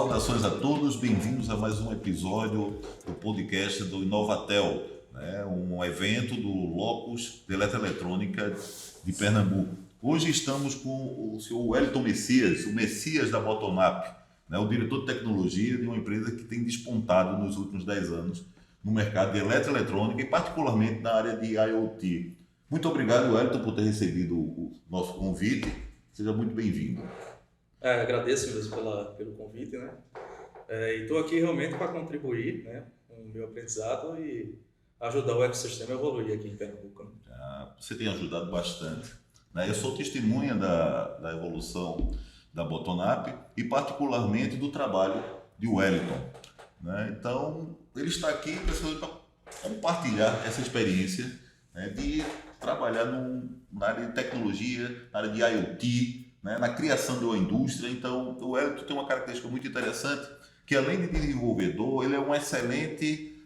Saudações a todos, bem-vindos a mais um episódio do podcast do Inovatel, né? Um evento do Locus de Eletroeletrônica de Pernambuco. Hoje estamos com o senhor Wellington Messias, o Messias da Botonup, né? O diretor de tecnologia de uma empresa que tem despontado nos últimos 10 anos no mercado de eletroeletrônica e particularmente na área de IoT. Muito obrigado, Wellington, por ter recebido o nosso convite. Seja muito bem-vindo. Agradeço mesmo pelo convite, né? E estou aqui realmente para contribuir, né, com o meu aprendizado e ajudar o ecossistema a evoluir aqui em Pernambuco. Né? Você tem ajudado bastante, né? Eu sou testemunha da evolução da Botonup e particularmente do trabalho de Wellington, né? Então, ele está aqui para compartilhar essa experiência, né, de trabalhar na área de tecnologia, na área de IoT, né, na criação de uma indústria. Então, o Wellington tem uma característica muito interessante, que além de desenvolvedor, ele é um excelente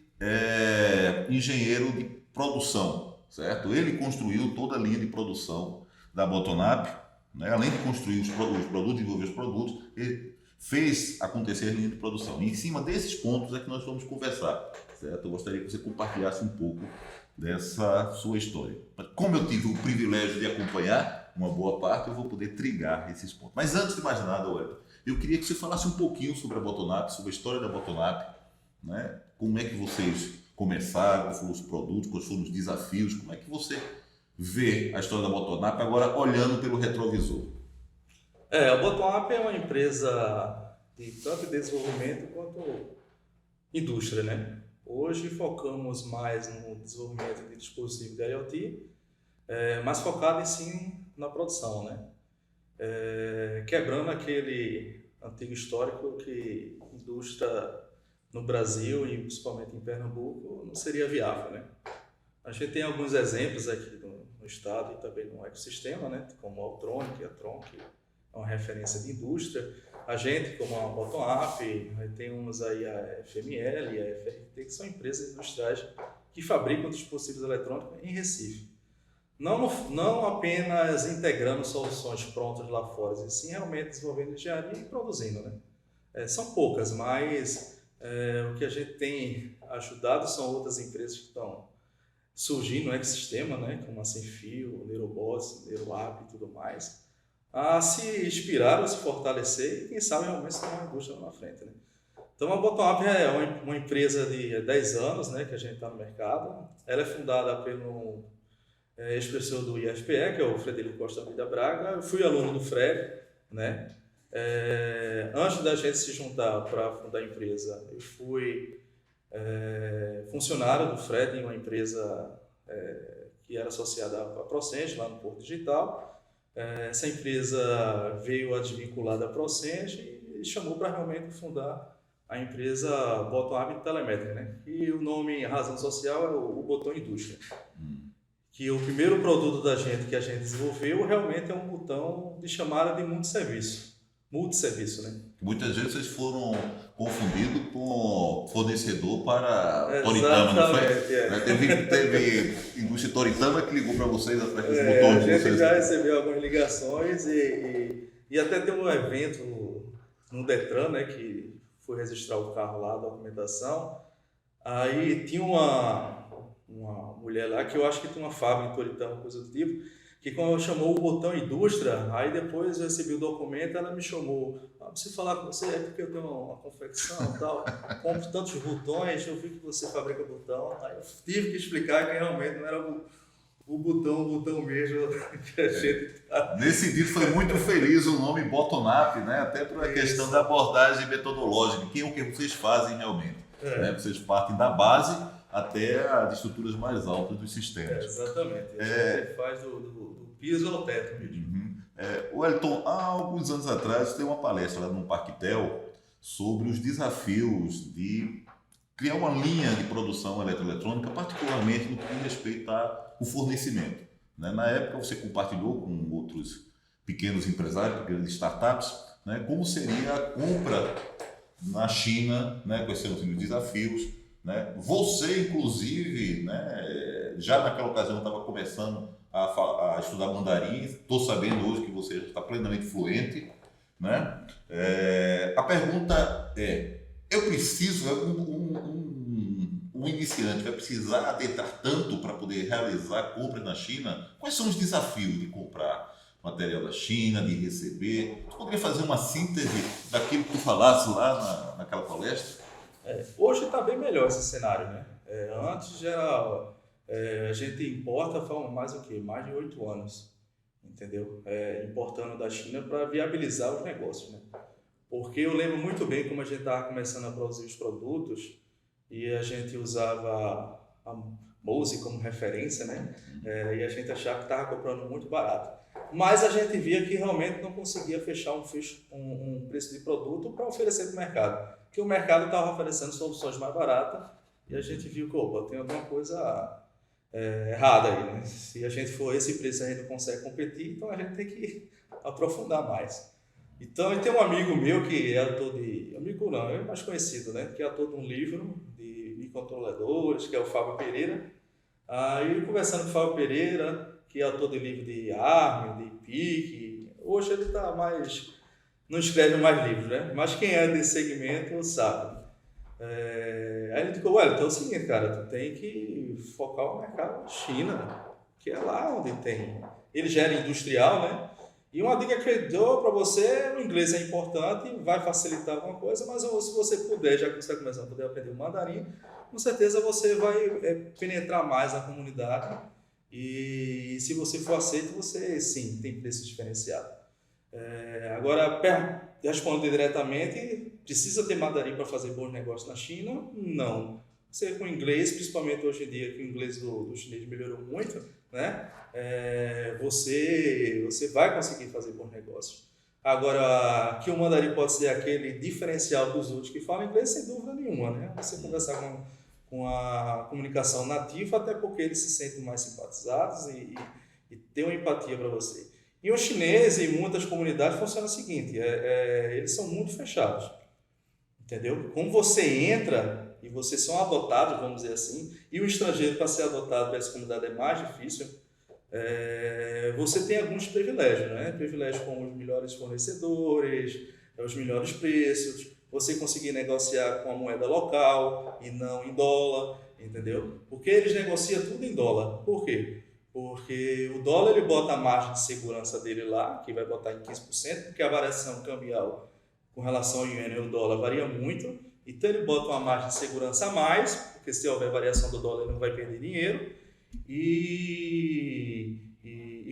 engenheiro de produção, certo? Ele construiu toda a linha de produção da Botonup, né? Além de construir os produtos, desenvolver os produtos, ele fez acontecer a linha de produção. E em cima desses pontos é que nós vamos conversar, certo? Eu gostaria que você compartilhasse um pouco dessa sua história. Como eu tive o privilégio de acompanhar uma boa parte, eu vou poder trigar esses pontos. Mas antes de mais nada, Wellington, eu queria que você falasse um pouquinho sobre a Botonup, sobre a história da Botonup, né? Como é que vocês começaram, quais foram os produtos, quais foram os desafios, como é que você vê a história da Botonup agora olhando pelo retrovisor? A Botonup é uma empresa de tanto desenvolvimento quanto indústria, né? Hoje focamos mais no desenvolvimento de dispositivos de IoT, mas focado em sim na produção, né? Quebrando aquele antigo histórico que indústria no Brasil e principalmente em Pernambuco não seria viável, né? A gente tem alguns exemplos aqui no estado e também no ecossistema, né? Como a Altronic, a Tronc, é uma referência de indústria. A gente, como a Botonup, temos aí a FML e a FRT, que são empresas industriais que fabricam dispositivos eletrônicos em Recife. Não apenas integrando soluções prontas lá fora, e sim realmente desenvolvendo engenharia e produzindo, né? São poucas, mas o que a gente tem ajudado são outras empresas que estão surgindo no ecossistema, né? Como a Senfio, Neurobots, Neuroap e tudo mais, a se inspirar, a se fortalecer e quem sabe realmente se tornar uma indústria lá na frente, né? Então a Botonup é uma empresa de 10 anos, né, que a gente está no mercado. Ela é fundada pelo ex-professor do IFPE, que é o Frederico Costa Vida Braga. Eu fui aluno do Fred, né? Antes da gente se juntar para fundar a empresa, eu fui funcionário do Fred em uma empresa que era associada à Procenge, lá no Porto Digital. Essa empresa veio a desvincular da Procenge e chamou para realmente fundar a empresa Botonup Telemétrica, né? E o nome, a razão social é o botão indústria. Que o primeiro produto da gente que a gente desenvolveu realmente é um botão de chamada de multisserviço, né? Muitas vezes vocês foram confundidos com fornecedor para Toritama, não foi? Teve indústria Toritama que ligou para vocês atrás dos botões de vocês. A gente já recebeu algumas ligações e até tem um evento no Detran, né, que foi registrar o carro lá, a documentação. Aí tinha uma mulher lá que eu acho que tem uma fábrica em Toritama, coisa do tipo, que quando chamou o botão indústria, aí depois eu recebi o documento, ela me chamou, preciso falar com você, porque eu tenho uma confecção e tal, compro tantos botões, eu vi que você fabrica botão, aí eu tive que explicar que realmente não era o botão mesmo que a gente tá. Nesse sentido foi muito feliz o nome Botonup, né? Até por a questão da abordagem metodológica, que é o que vocês fazem realmente, né? Vocês partem da base até as estruturas mais altas dos sistemas. Exatamente. A gente faz do piso ao teto mesmo. Wellington, há alguns anos atrás, tem uma palestra lá no Parquetel sobre os desafios de criar uma linha de produção eletroeletrônica, particularmente no que diz respeito ao fornecimento, né? Na época, você compartilhou com outros pequenos empresários, pequenas startups, né, como seria a compra na China, né, quais seriam os desafios, né? Você, inclusive, né, já naquela ocasião estava começando a estudar mandarim. Estou sabendo hoje que você está plenamente fluente, né? A pergunta é, eu preciso, um iniciante vai precisar adentrar tanto para poder realizar compras na China? Quais são os desafios de comprar material da China, de receber? Tu poderia fazer uma síntese daquilo que tu falasse lá naquela palestra? Hoje está bem melhor esse cenário, né? Antes já a gente importa faz mais o quê? Mais de 8 anos, entendeu? Importando da China para viabilizar os negócios, né? Porque eu lembro muito bem como a gente estava começando a produzir os produtos e a gente usava a Mose como referência, né? E a gente achava que estava comprando muito barato. Mas a gente via que realmente não conseguia fechar um preço de produto para oferecer para o mercado. Que o mercado estava oferecendo soluções mais baratas e a gente viu que, opa, tem alguma coisa errada aí, né? Se a gente for esse preço a gente não consegue competir, então a gente tem que aprofundar mais. Então, e tem um amigo meu que é autor de... Amigo não, é mais conhecido, né? Que é autor de um livro de microcontroladores, que é o Fábio Pereira. Aí, conversando com o Fábio Pereira, que é autor de livro de ARM, de PIC. Hoje ele está mais... Não escreve mais livros, né? Mas quem é desse segmento sabe. Aí ele disse, ué, então é o seguinte, cara, tu tem que focar o mercado na China, que é lá onde tem. Ele já era industrial, né? E uma dica que ele deu para você, o inglês é importante, vai facilitar alguma coisa, mas se você puder, já que você está começando a poder aprender o mandarim, com certeza você vai penetrar mais na comunidade e se você for aceito, você sim tem preço diferenciado. Agora, respondendo diretamente, precisa ter mandarim para fazer bons negócios na China? Não. Você com inglês, principalmente hoje em dia que o inglês do chinês melhorou muito, né? Você vai conseguir fazer bons negócios. Agora, que o mandarim pode ser aquele diferencial dos outros que falam inglês, sem dúvida nenhuma, né? Você conversar com a comunicação nativa, até porque eles se sentem mais simpatizados e têm uma empatia para você. E o chinês e muitas comunidades funciona o seguinte, eles são muito fechados, entendeu? Como você entra e vocês são adotados, vamos dizer assim, e o estrangeiro para ser adotado para essa comunidade é mais difícil, você tem alguns privilégios, né? Privilégios como os melhores fornecedores, os melhores preços, você conseguir negociar com a moeda local e não em dólar, entendeu? Porque eles negociam tudo em dólar. Por quê? Porque o dólar ele bota a margem de segurança dele lá, que vai botar em 15%, porque a variação cambial com relação ao iene e o dólar varia muito, então ele bota uma margem de segurança a mais, porque se houver variação do dólar ele não vai perder dinheiro, e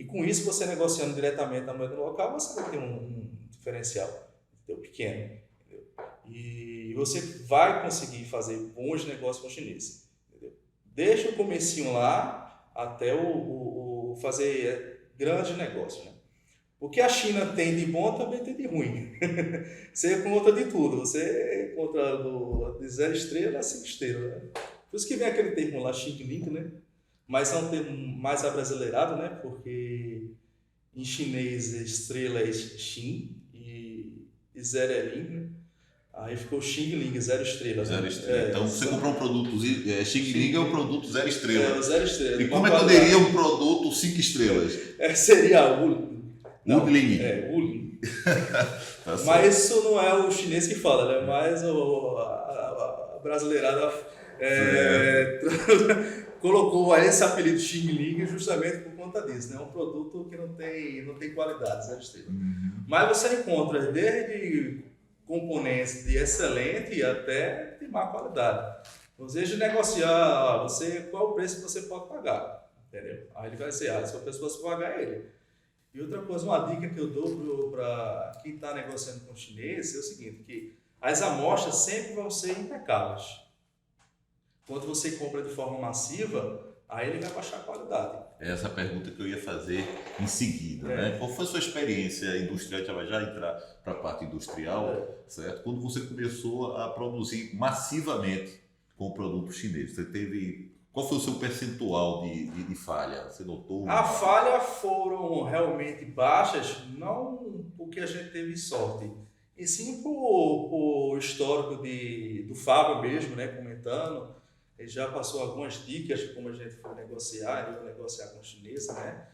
com isso você negociando diretamente na moeda local, você vai ter um diferencial, entendeu? Pequeno, entendeu? E você vai conseguir fazer bons negócios com o chinês, entendeu? Deixa o comecinho lá, até o fazer grandes negócios, né? O que a China tem de bom também tem de ruim. Você encontra de tudo. Você encontra de 0 estrela a 5 estrelas, né? Por isso que vem aquele termo lá, Xing Ling, né? Mas é um termo mais abrasileirado, né? Porque em chinês estrela é Xin e 0 é Ling, né? Aí ficou Xing Ling, 0 estrelas. Zero estrela. Então, você comprou um produto, Xing Ling é um produto 0 estrela. 0 estrelas. E como é que eu diria um produto 5 estrelas? Seria Wuling. Wuling. Wuling. Tá certo. Mas isso não é o chinês que fala, né? Mas a brasileirada colocou esse apelido Xing Ling justamente por conta disso, né? É um produto que não tem qualidade, 0 estrelas. Mas você encontra desde componentes de excelente até de má qualidade. Você de negociar, qual o preço que você pode pagar, entendeu? Aí ele vai ser, se a pessoa se pagar ele. E outra coisa, uma dica que eu dou para quem está negociando com o chinês é o seguinte, que as amostras sempre vão ser impecáveis. Quando você compra de forma massiva, aí ele vai baixar a qualidade. Essa pergunta que eu ia fazer em seguida, né? Qual foi a sua experiência industrial? A gente vai já entrar para a parte industrial, certo? Quando você começou a produzir massivamente com o produto chinês, você teve... Qual foi o seu percentual de falha? Você notou? A falha foram realmente baixas, não porque a gente teve sorte, e sim por histórico do Fábio mesmo, né, comentando. Ele já passou algumas dicas de como a gente foi negociar, eu vou negociar com o chinês, né?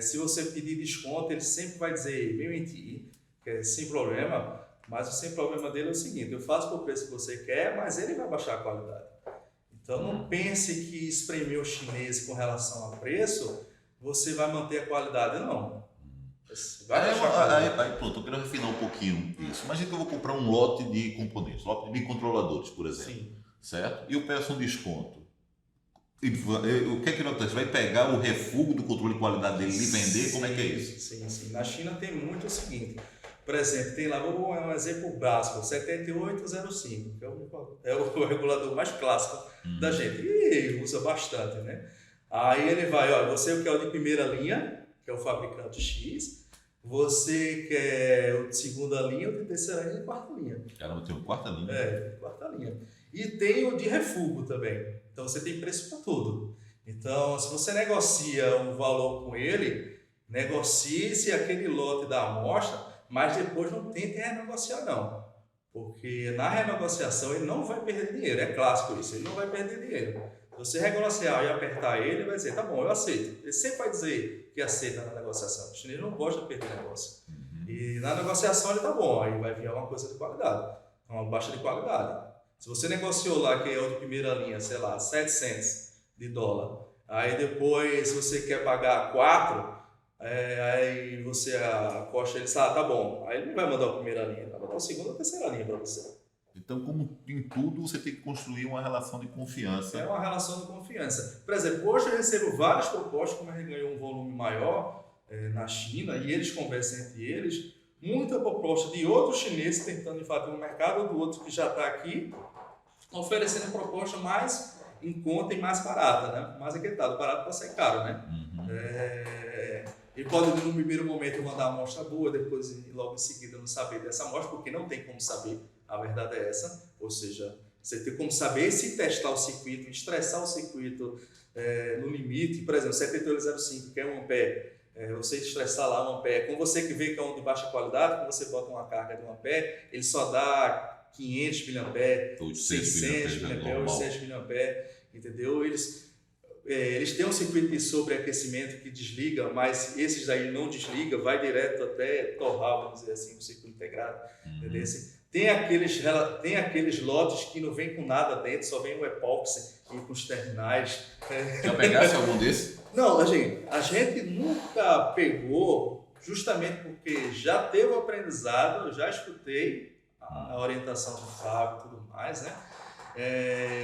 Se você pedir desconto, ele sempre vai dizer, meu em ti, que é sem problema, mas o sem problema dele é o seguinte, eu faço por preço que você quer, mas ele vai baixar a qualidade. Então não pense que espremer o chinês com relação a preço, você vai manter a qualidade, não. Você vai baixar a qualidade. Aí, pronto, eu quero refinar um pouquinho isso. Imagina que eu vou comprar um lote de componentes, lote de microcontroladores, por exemplo, Sim. certo? E eu peço um desconto. O que é que acontece? Vai pegar o refúgio do controle de qualidade dele e vender? Como é que é isso? Sim, sim. Na China tem muito o seguinte, por exemplo, tem lá, vou dar um exemplo básico, 7805, que é o regulador mais clássico da gente, e usa bastante, né? Aí ele vai, olha, você quer o de primeira linha, que é o fabricante X, você quer o de segunda linha, o de terceira linha e quarta linha. Caramba, tem uma quarta linha. Quarta linha. E tem o de refúgio também. Então você tem preço para tudo. Então, se você negocia um valor com ele, negocie-se aquele lote da amostra, mas depois não tente renegociar não. Porque na renegociação ele não vai perder dinheiro. É clássico isso, ele não vai perder dinheiro. Se você renegociar e apertar ele vai dizer, tá bom, eu aceito. Ele sempre vai dizer que aceita na negociação. O chinês não gosta de perder negócio. E na negociação ele tá bom, aí vai vir uma coisa de qualidade, uma baixa de qualidade. Se você negociou lá, que é o de primeira linha, sei lá, 7 cents de dólar, aí depois você quer pagar 4, aí você acosta ele, tá bom. Aí ele não vai mandar a primeira linha, vai mandar a segunda ou a terceira linha para você. Então, como em tudo, você tem que construir uma relação de confiança. É uma relação de confiança. Por exemplo, hoje eu recebo várias propostas, como a gente ganhou um volume maior na China, e eles conversam entre eles, muita proposta de outros chineses tentando invadir um mercado do outro que já está aqui, oferecendo proposta mais em conta e mais barata, né? Mais aquetado, barato para ser caro, né? Ele pode, no primeiro momento, mandar uma amostra boa, depois, logo em seguida, não saber dessa amostra, porque não tem como saber, a verdade é essa. Ou seja, você tem como saber se testar o circuito, estressar o circuito no limite. Por exemplo, 7805, que é 1 ampere, você estressar lá 1 ampere. Com você que vê que é um de baixa qualidade, quando você bota uma carga de 1 ampere, ele só dá 500 mAh, 600 mAh, 800 mAh, entendeu? Eles têm um circuito de sobreaquecimento que desliga, mas esses daí não desliga, vai direto até torrar, vamos dizer assim, o circuito integrado. Entendeu? Tem aqueles lotes que não vem com nada dentro, só vem o epóxi e com os terminais. Já pegasse algum desses? Não, a gente nunca pegou, justamente porque já teve o aprendizado, eu já escutei a orientação do Fábio e tudo mais, né?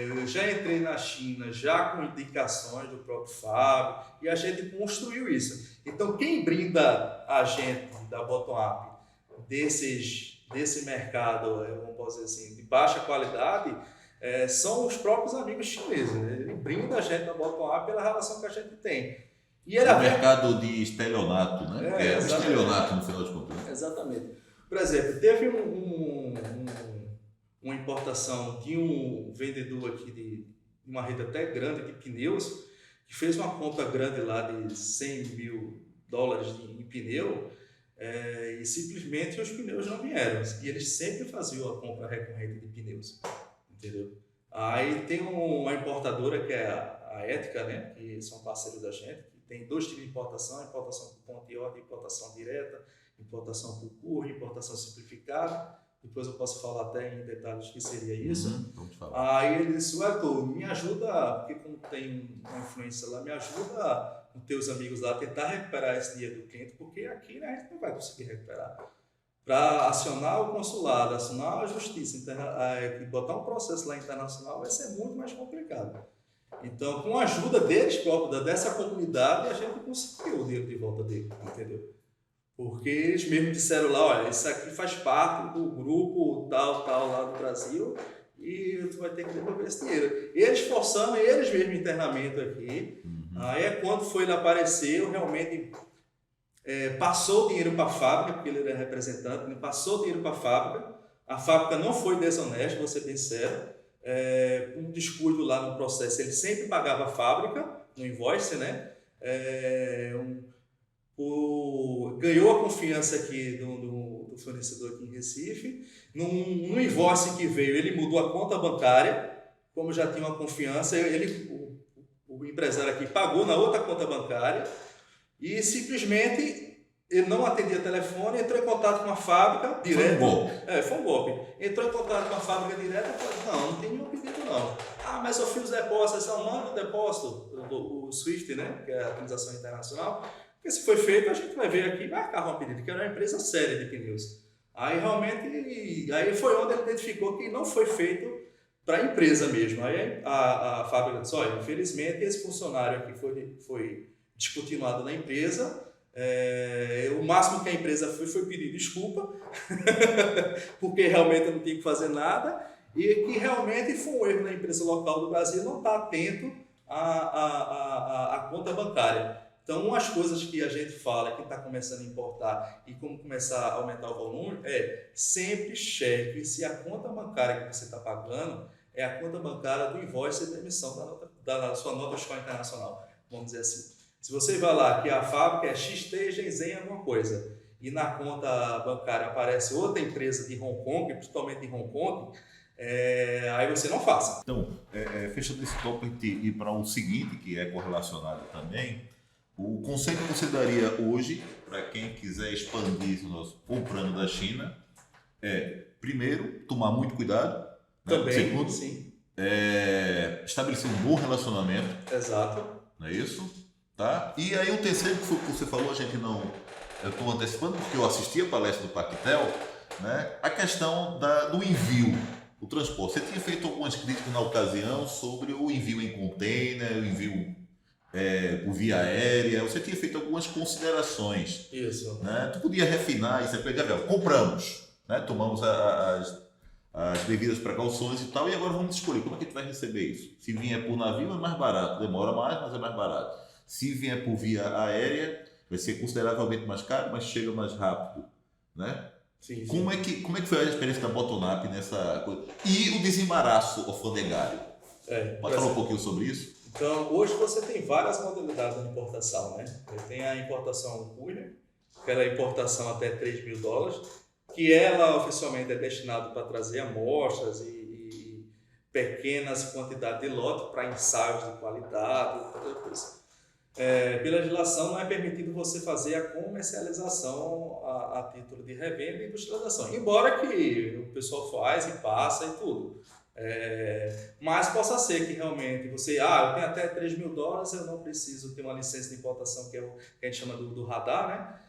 Eu já entrei na China já com indicações do próprio Fábio e a gente construiu isso. Então, quem brinda a gente da Bottom-up desse mercado, vamos dizer assim, de baixa qualidade, são os próprios amigos chineses. Né? Ele brinda a gente da Bottom-up pela relação que a gente tem. E ele o mercado de estelionato, né? É um estelionato no final de contas. Exatamente. Por exemplo, teve uma importação de um vendedor aqui de uma rede até grande de pneus, que fez uma compra grande lá de 100 mil dólares em pneu, e simplesmente os pneus não vieram. E eles sempre faziam a compra recorrente de pneus, entendeu? Aí tem uma importadora que é a Ética, né? Que são parceiros da gente, que tem 2 tipos de importação por ponto e ordem, importação direta, importação por curva, importação simplificada. Depois eu posso falar até em detalhes o que seria isso. Vamos falar. Aí ele disse, Arthur, me ajuda, porque como tem uma influência lá, me ajuda com teus amigos lá a tentar recuperar esse dinheiro do cliente, porque aqui, né, a gente não vai conseguir recuperar. Para acionar o consulado, acionar a justiça, botar um processo lá internacional vai ser muito mais complicado. Então, com a ajuda deles próprios, dessa comunidade, a gente conseguiu o dinheiro de volta dele, entendeu? Porque eles mesmos disseram lá, olha, isso aqui faz parte do grupo tal lá do Brasil e tu vai ter que devolver esse dinheiro. Eles forçando, eles mesmos internamente aqui, aí é quando foi ele apareceu, realmente passou o dinheiro para a fábrica, porque ele era representante, ele passou o dinheiro para a fábrica não foi desonesta, vou ser bem sério, um descuido lá no processo, ele sempre pagava a fábrica, no invoice, né? Ganhou a confiança aqui do fornecedor aqui em Recife. No invoice que veio, ele mudou a conta bancária, como já tinha uma confiança, o empresário aqui pagou na outra conta bancária e simplesmente ele não atendia telefone, entrou em contato com a fábrica direto. Foi um golpe. Foi um golpe. Entrou em contato com a fábrica direto e falou, não tem nenhum pedido não. Ah, mas eu fiz os depósitos, não manda o depósito, o SWIFT, né, que é a Transação Internacional, porque se foi feito, a gente vai ver aqui e vai arcar um pedido, que era uma empresa séria de pneus. Aí realmente, aí foi onde ele identificou que não foi feito para a empresa mesmo. Aí a fábrica disse, olha, infelizmente esse funcionário aqui foi descontinuado na empresa. O máximo que a empresa foi pedir desculpa, porque realmente eu não tinha que fazer nada, e que realmente foi um erro na empresa local do Brasil não estar atento à conta bancária. Então, umas coisas que a gente fala, que está começando a importar e como começar a aumentar o volume, sempre cheque se a conta bancária que você está pagando é a conta bancária do invoice da emissão da sua nota fiscal internacional, vamos dizer assim. Se você vai lá que a fábrica é XT Genzen alguma coisa e na conta bancária aparece outra empresa de Hong Kong, principalmente em Hong Kong, aí você não faça. Então, fechando esse tópico e para o seguinte, que é correlacionado também, o conselho que você daria hoje para quem quiser expandir comprando da China primeiro, tomar muito cuidado. Também, segundo, sim. Estabelecer um bom relacionamento. Exato. Não é isso? Tá? E aí o terceiro que você falou, eu estou antecipando porque eu assisti a palestra do Pactel, né? A questão do envio, o transporte. Você tinha feito algumas críticas na ocasião sobre o envio em container, o envio por via aérea, você tinha feito algumas considerações. Isso. Né? Tu podia refinar isso, compramos, né? Tomamos as devidas precauções e tal, e agora vamos escolher como é que a gente vai receber isso. Se vier por navio é mais barato, demora mais, mas é mais barato. Se vier por via aérea, vai ser consideravelmente mais caro, mas chega mais rápido, né? Sim. Como é que foi a experiência da Botonap nessa coisa? E o desembaraço alfandegário? Pode falar um pouquinho sobre isso? Então, hoje você tem várias modalidades de importação, né? Tem a importação courier, que é a importação até $3.000, que ela oficialmente é destinada para trazer amostras e pequenas quantidades de lote para ensaios de qualidade, outra coisa. Pela legislação não é permitido você fazer a comercialização a título de revenda e industrialização, embora que o pessoal faz e passa e tudo. Mas possa ser que realmente você, eu tenho até $3.000, eu não preciso ter uma licença de importação que é o que a gente chama do radar, né?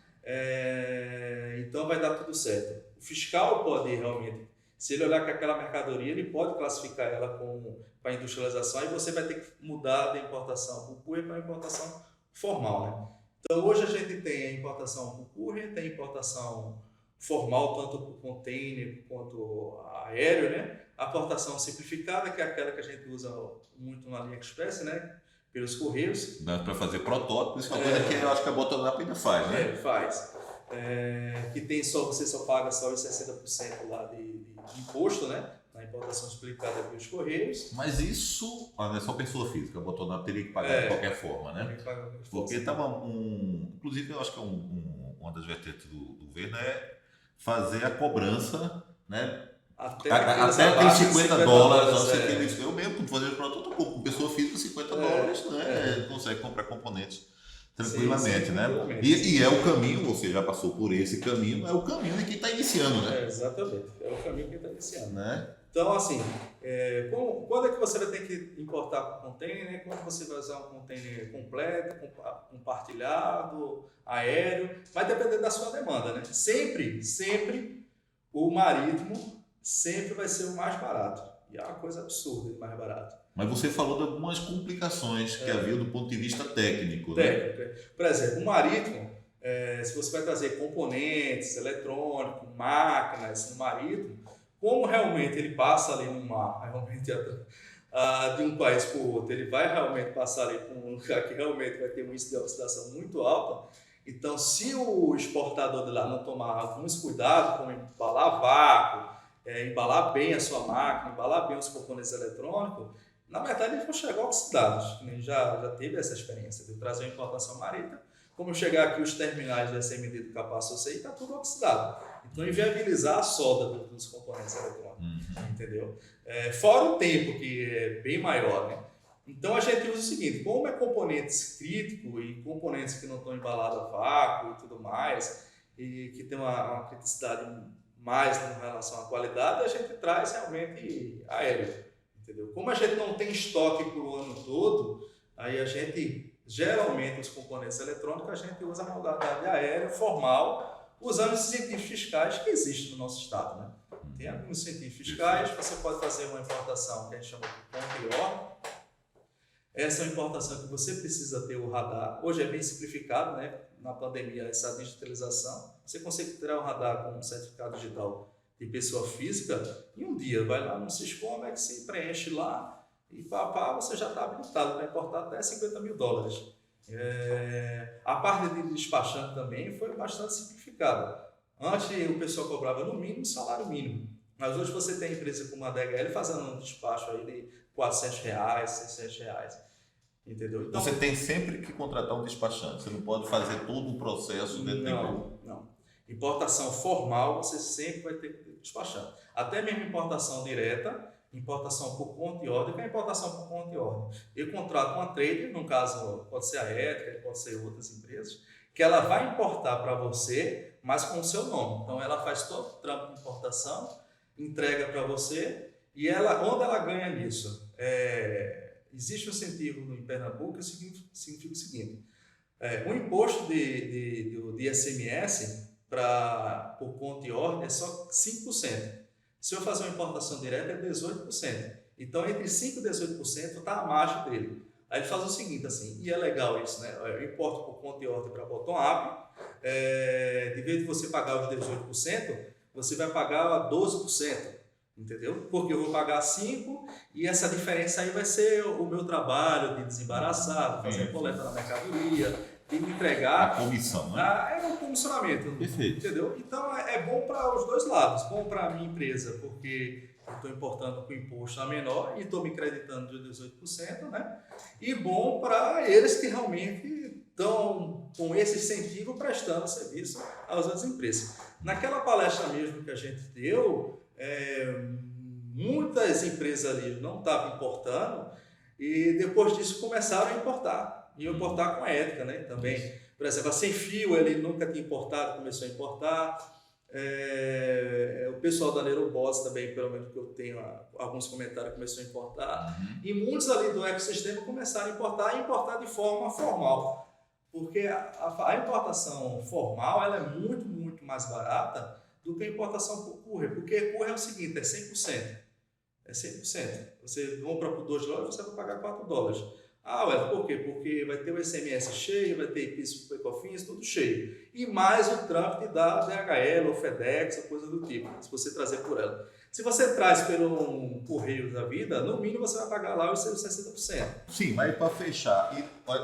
Então vai dar tudo certo. O fiscal pode realmente, se ele olhar que aquela mercadoria, ele pode classificar ela como para industrialização e você vai ter que mudar da importação por courier para importação formal, né? Então hoje a gente tem a importação por courier, tem a importação formal tanto por container quanto aéreo, né? A importação simplificada, que é aquela que a gente usa muito na AliExpress, né? Pelos correios. Dá para fazer protótipos, isso é uma coisa que eu acho que a Botonap ainda faz, né? Faz. Que tem você só paga só os 60% lá de imposto, né? Na importação explicada pelos correios. Mas isso não é só pessoa física, a Botonap teria que pagar de qualquer forma, né? Porque estava inclusive eu acho que uma das vertentes do governo é fazer a cobrança, né? Até aqueles $50. Eu mesmo, fazendo produto, com pessoa física, $50, né? Consegue comprar componentes tranquilamente, sim, né? E é o caminho, você já passou por esse caminho, é o caminho de quem está iniciando, né? Exatamente, é o caminho de quem está iniciando. Né? Então, assim, quando é que você vai ter que importar com container, né? Quando você vai usar um container completo, compartilhado, aéreo, vai depender da sua demanda, né? Sempre o marítimo sempre vai ser o mais barato. E é uma coisa absurda, mais barato. Mas você falou de algumas complicações que havia do ponto de vista técnico, né? Por exemplo, o marítimo, se você vai trazer componentes, eletrônicos, máquinas no marítimo, como realmente ele passa ali no mar, realmente de um país para o outro, ele vai realmente passar ali por um lugar que realmente vai ter um índice de oxidação muito alto. Então, se o exportador de lá não tomar alguns cuidados, como embalar vácuo, embalar bem a sua máquina, embalar bem os componentes eletrônicos, na verdade eles vão chegar oxidados. Já teve essa experiência de trazer uma importação marítima, como chegar aqui os terminais da SMD do Capaço e está tudo oxidado. Então inviabilizar a solda dos componentes eletrônicos, entendeu? Fora o tempo, que é bem maior, né? Então a gente usa o seguinte, como é componentes críticos e componentes que não estão embalados a vácuo e tudo mais, e que tem uma criticidade mais em relação à qualidade, a gente traz realmente aéreo, entendeu? Como a gente não tem estoque para o ano todo, aí a gente, geralmente os componentes eletrônicos, a gente usa a modalidade aérea formal, usando os incentivos fiscais que existem no nosso estado, né? Tem alguns incentivos fiscais, você pode fazer uma importação que a gente chama de ponto e ordem. Essa é uma importação que você precisa ter o radar. Hoje é bem simplificado, né? Na pandemia, essa digitalização. Você consegue tirar um radar com um certificado digital de pessoa física em um dia. Vai lá no Syscomex, se preenche lá e você já está habilitado para importar até $50 mil. A parte de despachante também foi bastante simplificada. Antes o pessoal cobrava no mínimo salário mínimo. Mas hoje você tem empresa como a DHL fazendo um despacho aí de R$400, R$600. Entendeu? Então, você tem sempre que contratar um despachante, você não pode fazer todo o processo dentro da empresa. Não. Importação formal, você sempre vai ter que ter despachante. Até mesmo importação direta, importação por conta e ordem. O que é importação por conta e ordem? Eu contrato uma trader, no caso pode ser a Ética, pode ser outras empresas, que ela vai importar para você, mas com o seu nome. Então ela faz todo o trampo de importação, entrega para você e onde ela ganha nisso? Existe um incentivo em Pernambuco que significa o seguinte, o imposto de ICMS por conta e ordem é só 5%. Se eu fazer uma importação direta é 18%. Então entre 5% e 18% está a margem dele. Aí ele faz o seguinte, assim, e é legal isso, né? Eu importo por conta e ordem para bottom-up, de vez de você pagar os 18%, você vai pagar 12%. Entendeu? Porque eu vou pagar 5 e essa diferença aí vai ser o meu trabalho de desembaraçar, de fazer a coleta da mercadoria, de me entregar. A comissão, né? É um comissionamento. Perfeito. Entendeu? Então é bom para os dois lados. Bom para a minha empresa, porque eu estou importando com imposto a menor e estou me creditando de 18%, né? E bom para eles que realmente estão com esse incentivo prestando serviço às outras empresas. Naquela palestra mesmo que a gente deu, muitas empresas ali não estavam importando e depois disso começaram a importar. E importar com a Ética, né? Também, por exemplo, a Sem Fio, ele nunca tinha importado, começou a importar. O pessoal da Neurobos também, pelo menos que eu tenho alguns comentários, começou a importar. E muitos ali do ecossistema começaram a importar e importar de forma formal. Porque a importação formal ela é muito, muito mais barata do que a importação por courier. Porque courier é o seguinte, é 100%. É 100%. Você compra por $2, você vai pagar $4. Por quê? Porque vai ter o ICMS cheio, vai ter PIS, Ecofins, tudo cheio. E mais o trâmite da DHL ou FedEx, ou coisa do tipo, se você trazer por ela. Se você traz pelo correio da vida, no mínimo você vai pagar lá os seus 60%. Sim, mas para fechar,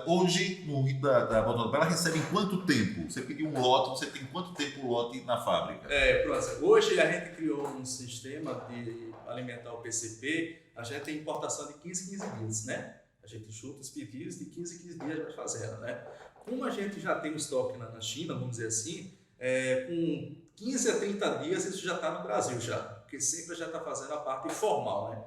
hoje no Rio da Botonap, ela recebe em quanto tempo? Você pediu um lote, você tem quanto tempo o lote na fábrica? Pronto. Hoje a gente criou um sistema de alimentar o PCP, a gente tem importação de 15 dias, né? A gente chuta os pedidos de 15 dias vai fazendo, né? Como a gente já tem o estoque na China, vamos dizer assim, com 15 a 30 dias isso já está no Brasil já, porque sempre já está fazendo a parte formal, né?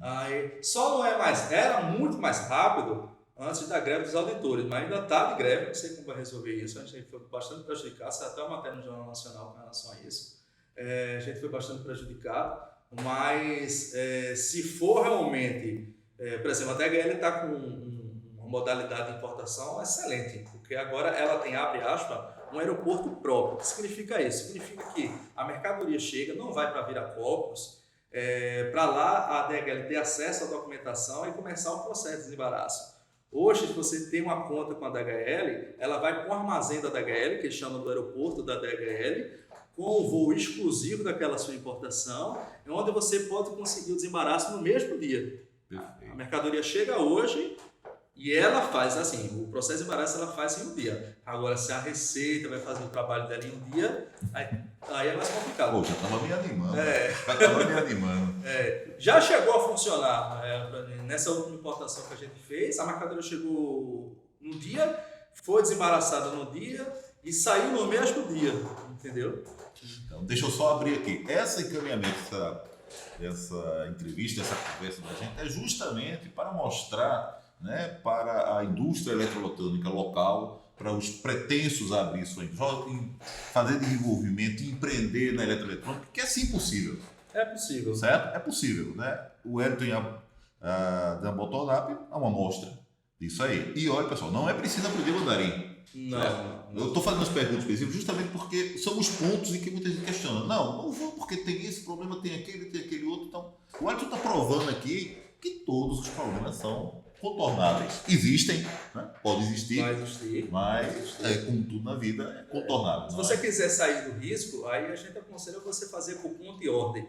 Aí, só não é mais, era muito mais rápido antes da greve dos auditores, mas ainda está de greve, não sei como vai resolver isso, a gente foi bastante prejudicado, saiu até uma matéria no Jornal Nacional com relação a isso, a gente foi bastante prejudicado, mas se for realmente, por exemplo, a DHL está com uma modalidade de importação excelente, porque agora ela tem, abre aspas, um aeroporto próprio. O que significa isso? Significa que a mercadoria chega, não vai para Viracopos, para lá a DHL ter acesso à documentação e começar o processo de desembaraço. Hoje, se você tem uma conta com a DHL, ela vai para o armazém da DHL, que eles chamam do aeroporto da DHL, com o voo exclusivo daquela sua importação, onde você pode conseguir o desembaraço no mesmo dia. Perfeito. A mercadoria chega hoje e ela faz assim, o processo de embaraço ela faz em um dia. Agora, se a Receita vai fazer o trabalho dela em um dia, aí é mais complicado. Pô, já estava me animando. Já estava me animando. Já chegou a funcionar. Nessa última importação que a gente fez, a mercadoria chegou no dia, foi desembaraçada no dia e saiu no mesmo dia, entendeu? Então, deixa eu só abrir aqui. Esse encaminhamento, essa entrevista, essa conversa da gente é justamente para mostrar né, para a indústria eletroeletrônica local, para os pretensos a abrir sua empresa, fazer desenvolvimento, empreender na eletroeletrônica, porque é sim possível. É possível. Certo? É possível, né? O Wellington da Botonap é uma amostra disso aí. E olha, pessoal, não é preciso aprender mandarim. Não. Eu estou fazendo as perguntas específicas justamente porque são os pontos em que muita gente questiona. Não vou porque tem esse problema, tem aquele outro. Então, o Wellington está provando aqui que todos os problemas são contornáveis. Existem, né? Pode existir, mas como tudo na vida, é contornável. Se você quiser sair do risco, aí a gente aconselha você fazer por conta e ordem.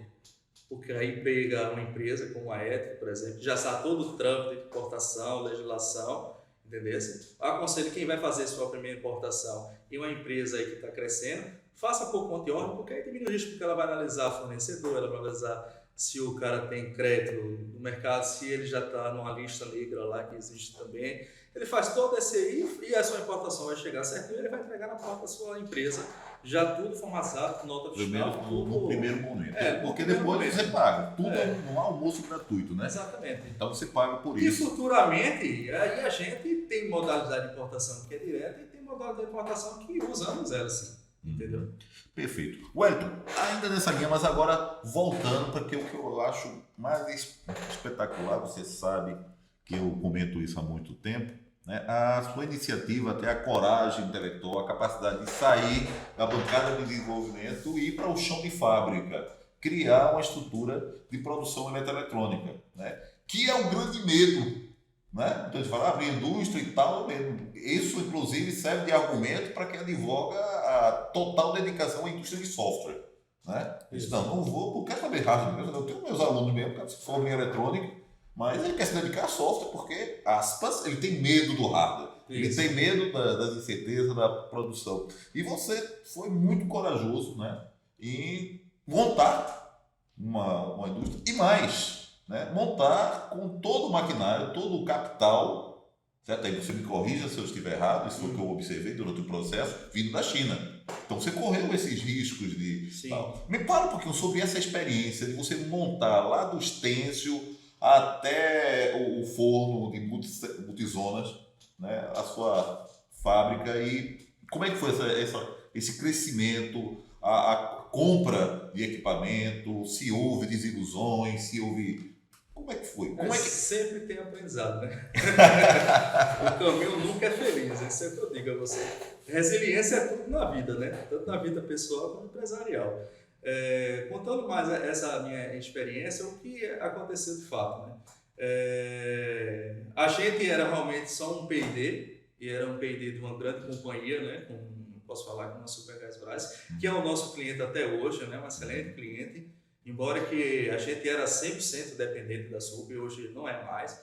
Porque aí pega uma empresa como a ETRI, por exemplo, que já está todo o trâmite de importação, legislação, entendeu? Aconselho quem vai fazer sua primeira importação em uma empresa aí que está crescendo, faça por conta e ordem, porque aí diminui o risco, porque ela vai analisar fornecedor, ela vai analisar se o cara tem crédito no mercado, se ele já está numa lista negra lá que existe também. Ele faz todo esse aí e a sua importação vai chegar certinho e ele vai entregar na porta da sua empresa, já tudo formatado, nota fiscal. No primeiro momento. Porque primeiro depois momento. Você paga. Tudo é um almoço gratuito, né? Exatamente. Então você paga por E isso. futuramente, aí a gente tem modalidade de importação que é direta e tem modalidade de importação que usamos ela sim. Entendeu? Perfeito. Wellington, ainda nessa linha, mas agora voltando para o que eu acho mais espetacular, você sabe que eu comento isso há muito tempo, né? A sua iniciativa, até a coragem intelectual, a capacidade de sair da bancada de desenvolvimento e ir para o chão de fábrica, criar uma estrutura de produção eletroeletrônica, né? Que é um grande medo. Né? Então a gente fala, abrir indústria e tal, isso inclusive serve de argumento para quem advoga a total dedicação à indústria de software. Né? Isso. Não vou, porque quero saber hardware, eu tenho meus alunos mesmo que se formam em eletrônica, mas ele quer se dedicar a software porque, aspas, ele tem medo do hardware, ele tem medo das incertezas da produção. E você foi muito corajoso, né, em montar uma indústria e mais. Né? Montar com todo o maquinário, todo o capital, certo? Aí você me corrija se eu estiver errado, isso foi o que eu observei durante o processo, vindo da China. Então você correu esses riscos de tal. Me fala um pouquinho sobre essa experiência de você montar lá do stencil até o forno de multizonas, né? A sua fábrica, e como é que foi esse crescimento, a compra de equipamento, se houve desilusões, se houve... Como é que foi? Sempre tem aprendizado, né? O caminho nunca é feliz, isso é o que eu digo a você. Resiliência é tudo na vida, né? Tanto na vida pessoal como empresarial. Contando mais essa minha experiência, o que aconteceu de fato, né? A gente era realmente só um P&D, e era um P&D de uma grande companhia, né? Posso falar com a Supergasbras, que é o nosso cliente até hoje, né? Um excelente cliente. Embora que a gente era 100% dependente da SUP, hoje não é mais,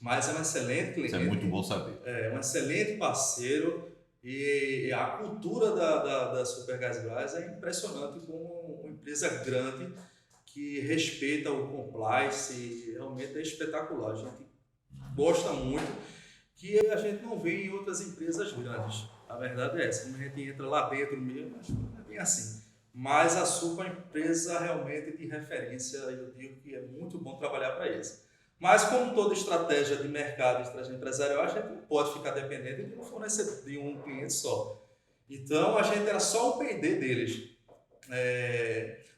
mas é um excelente cliente. Isso é muito bom saber. É um excelente parceiro e a cultura da Supergasbras é impressionante, como uma empresa grande que respeita o compliance, e realmente é espetacular. A gente gosta muito, que a gente não vê em outras empresas grandes. A verdade é essa, quando a gente entra lá dentro mesmo, acho que não é bem assim. Mas a SUP é uma empresa realmente de referência, eu digo que é muito bom trabalhar para eles. Mas como toda estratégia de mercado, estratégia empresarial, a gente não pode ficar dependente de um fornecedor, de um cliente só. Então a gente era só o P&D deles.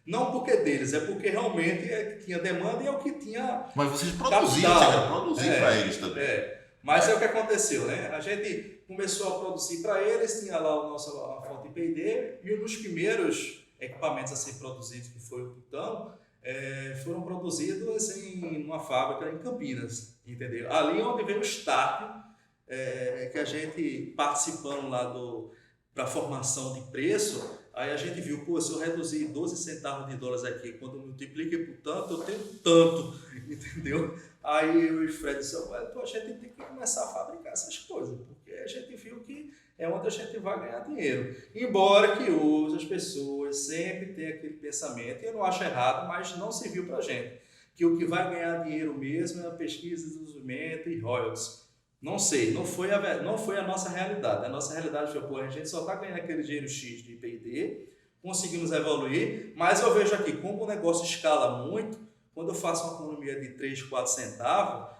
Não porque deles, é porque realmente tinha demanda e é o que tinha. Mas vocês produziam, você era produzir para eles também. Mas é o que aconteceu, né? A gente começou a produzir para eles, tinha lá a fonte P&D, e um dos primeiros equipamentos a ser produzidos, que foi o Tutão, foram produzidos em uma fábrica em Campinas, entendeu? Ali onde veio o start, que a gente participando lá para a formação de preço, aí a gente viu, se eu reduzir 12 centavos de dólares aqui, quando eu multipliquei por tanto, eu tenho tanto, entendeu? Aí eu e o Fred disseram, a gente tem que começar a fabricar essas coisas, porque a gente viu que é onde a gente vai ganhar dinheiro. Embora que hoje as pessoas sempre tenham aquele pensamento, e eu não acho errado, mas não serviu para a gente, que o que vai ganhar dinheiro mesmo é a pesquisa, desenvolvimento e royalties. Não sei, não foi a nossa realidade. A nossa realidade foi, a gente só está ganhando aquele dinheiro X de P&D, conseguimos evoluir, mas eu vejo aqui, como o negócio escala muito, quando eu faço uma economia de 3, 4 centavos,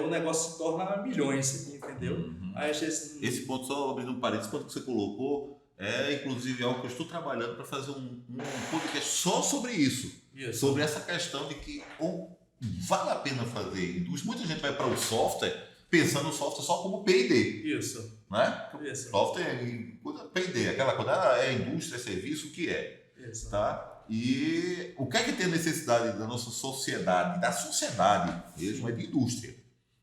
o negócio se torna milhões, entendeu? Uhum. Aí a gente... Esse ponto, só abrindo um parênteses, ponto que você colocou, é inclusive algo que eu estou trabalhando para fazer um podcast só sobre isso. Isso. Sobre essa questão de que vale a pena fazer indústria. Muita gente vai para o software pensando no software só como P&D. Isso. Né? Isso. Software P&D, aquela coisa, é indústria, é serviço, o que é? Isso. Tá? E o que é que tem a necessidade da nossa sociedade, da sociedade mesmo, é de indústria.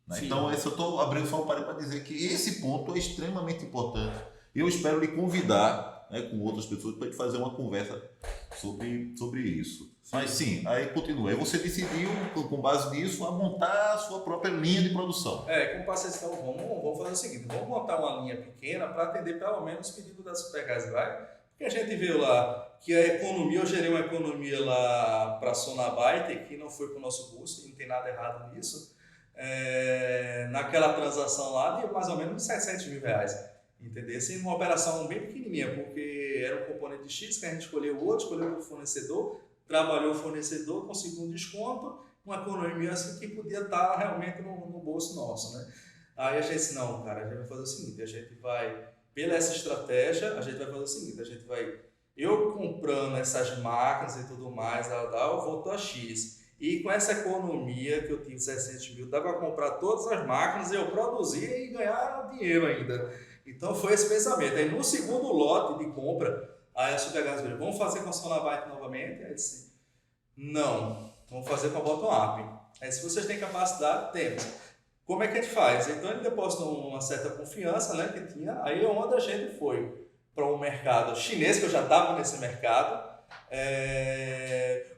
Né? Então, eu estou abrindo só um parênteses para dizer que esse ponto é extremamente importante. Eu espero lhe convidar, né, com outras pessoas para a gente fazer uma conversa sobre isso. Mas sim, aí continua. Aí você decidiu, com base nisso, a montar a sua própria linha de produção. Como parceiro, então, vamos fazer o seguinte, vamos montar uma linha pequena para atender pelo menos os pedidos das Supergás vai. Porque a gente viu lá que a economia, eu gerei uma economia lá para a Sonabyte, que não foi para o nosso bolso, e não tem nada errado nisso, naquela transação lá de mais ou menos R$700 mil. Entendeu? Assim, uma operação bem pequenininha, porque era um componente X que a gente escolheu o outro, escolheu o fornecedor, trabalhou o fornecedor, conseguiu um desconto, uma economia assim que podia estar realmente no bolso nosso, né? Aí a gente disse, não, cara, a gente vai fazer o seguinte, a gente vai, pela essa estratégia, a gente vai fazer o seguinte, a gente vai, eu comprando essas máquinas e tudo mais, eu voltou a X. E com essa economia que eu tive 600 mil, dava para comprar todas as máquinas, eu produzia e ganhar dinheiro ainda. Então foi esse pensamento. Aí no segundo lote de compra, aí a Supergás veio, vamos fazer com a Sonabyte novamente? Aí disse, não, vamos fazer com a Bottom-up. Aí se vocês têm capacidade, temos. Como é que a gente faz? Então ele depositou uma certa confiança, né, que tinha, aí onde a gente foi para um mercado chinês, que eu já estava nesse mercado.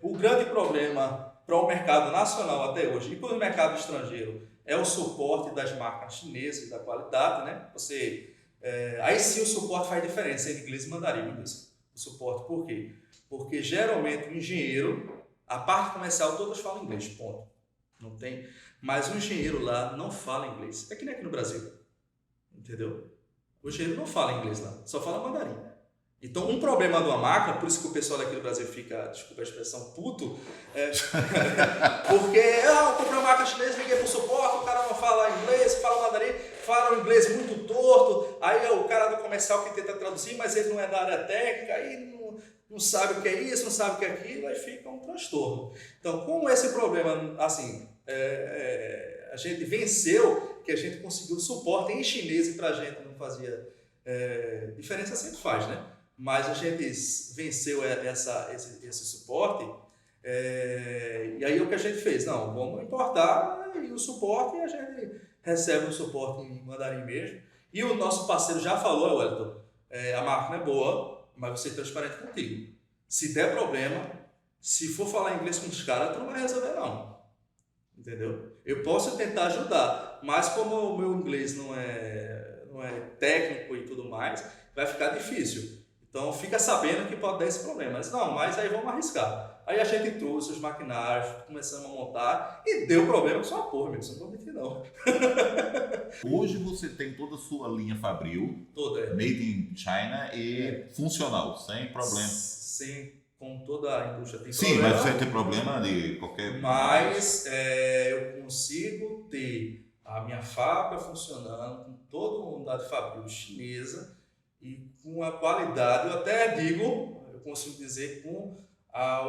O grande problema para o mercado nacional até hoje e para o mercado estrangeiro é o suporte das marcas chinesas e da qualidade, né? Aí sim o suporte faz diferença em inglês e mandarim, o suporte. Por quê? Porque geralmente o engenheiro, a parte comercial, todas falam inglês, ponto. Não tem. Mas o engenheiro lá não fala inglês. É que nem aqui no Brasil. Entendeu? O engenheiro não fala inglês lá, só fala mandarim. Então, um problema de uma máquina, por isso que o pessoal aqui do Brasil fica, desculpa a expressão, puto, porque eu comprei uma máquina chinesa, liguei para o suporte, o cara não fala inglês, fala mandarim, fala um inglês muito torto, aí é o cara do comercial que tenta traduzir, mas ele não é da área técnica, aí não sabe o que é isso, não sabe o que é aquilo, aí fica um transtorno. Então, com esse problema, assim, a gente venceu, que a gente conseguiu suporte em chinês e para a gente não fazia diferença, sempre faz, né? Mas a gente venceu esse suporte, e aí o que a gente fez? Não, vamos importar e o suporte, a gente recebe o suporte em mandarim mesmo. E o nosso parceiro já falou, Wellington, a máquina é boa, mas você é transparente contigo. Se der problema, se for falar inglês com os caras, tu não vai resolver não. Entendeu? Eu posso tentar ajudar, mas como o meu inglês não é técnico e tudo mais, vai ficar difícil. Então fica sabendo que pode dar esse problema. Mas aí vamos arriscar. Aí a gente trouxe os maquinários, começamos a montar e deu problema que só uma porra, mesmo, não vou mentir não. Hoje você tem toda a sua linha Fabril, toda, made in China e funcional, sem problema. Sim, com toda a indústria tem problema. Sim, mas você tem problema de qualquer... Mas eu consigo ter a minha fábrica funcionando com toda uma unidade Fabril chinesa e com a qualidade, eu até digo, eu consigo dizer, com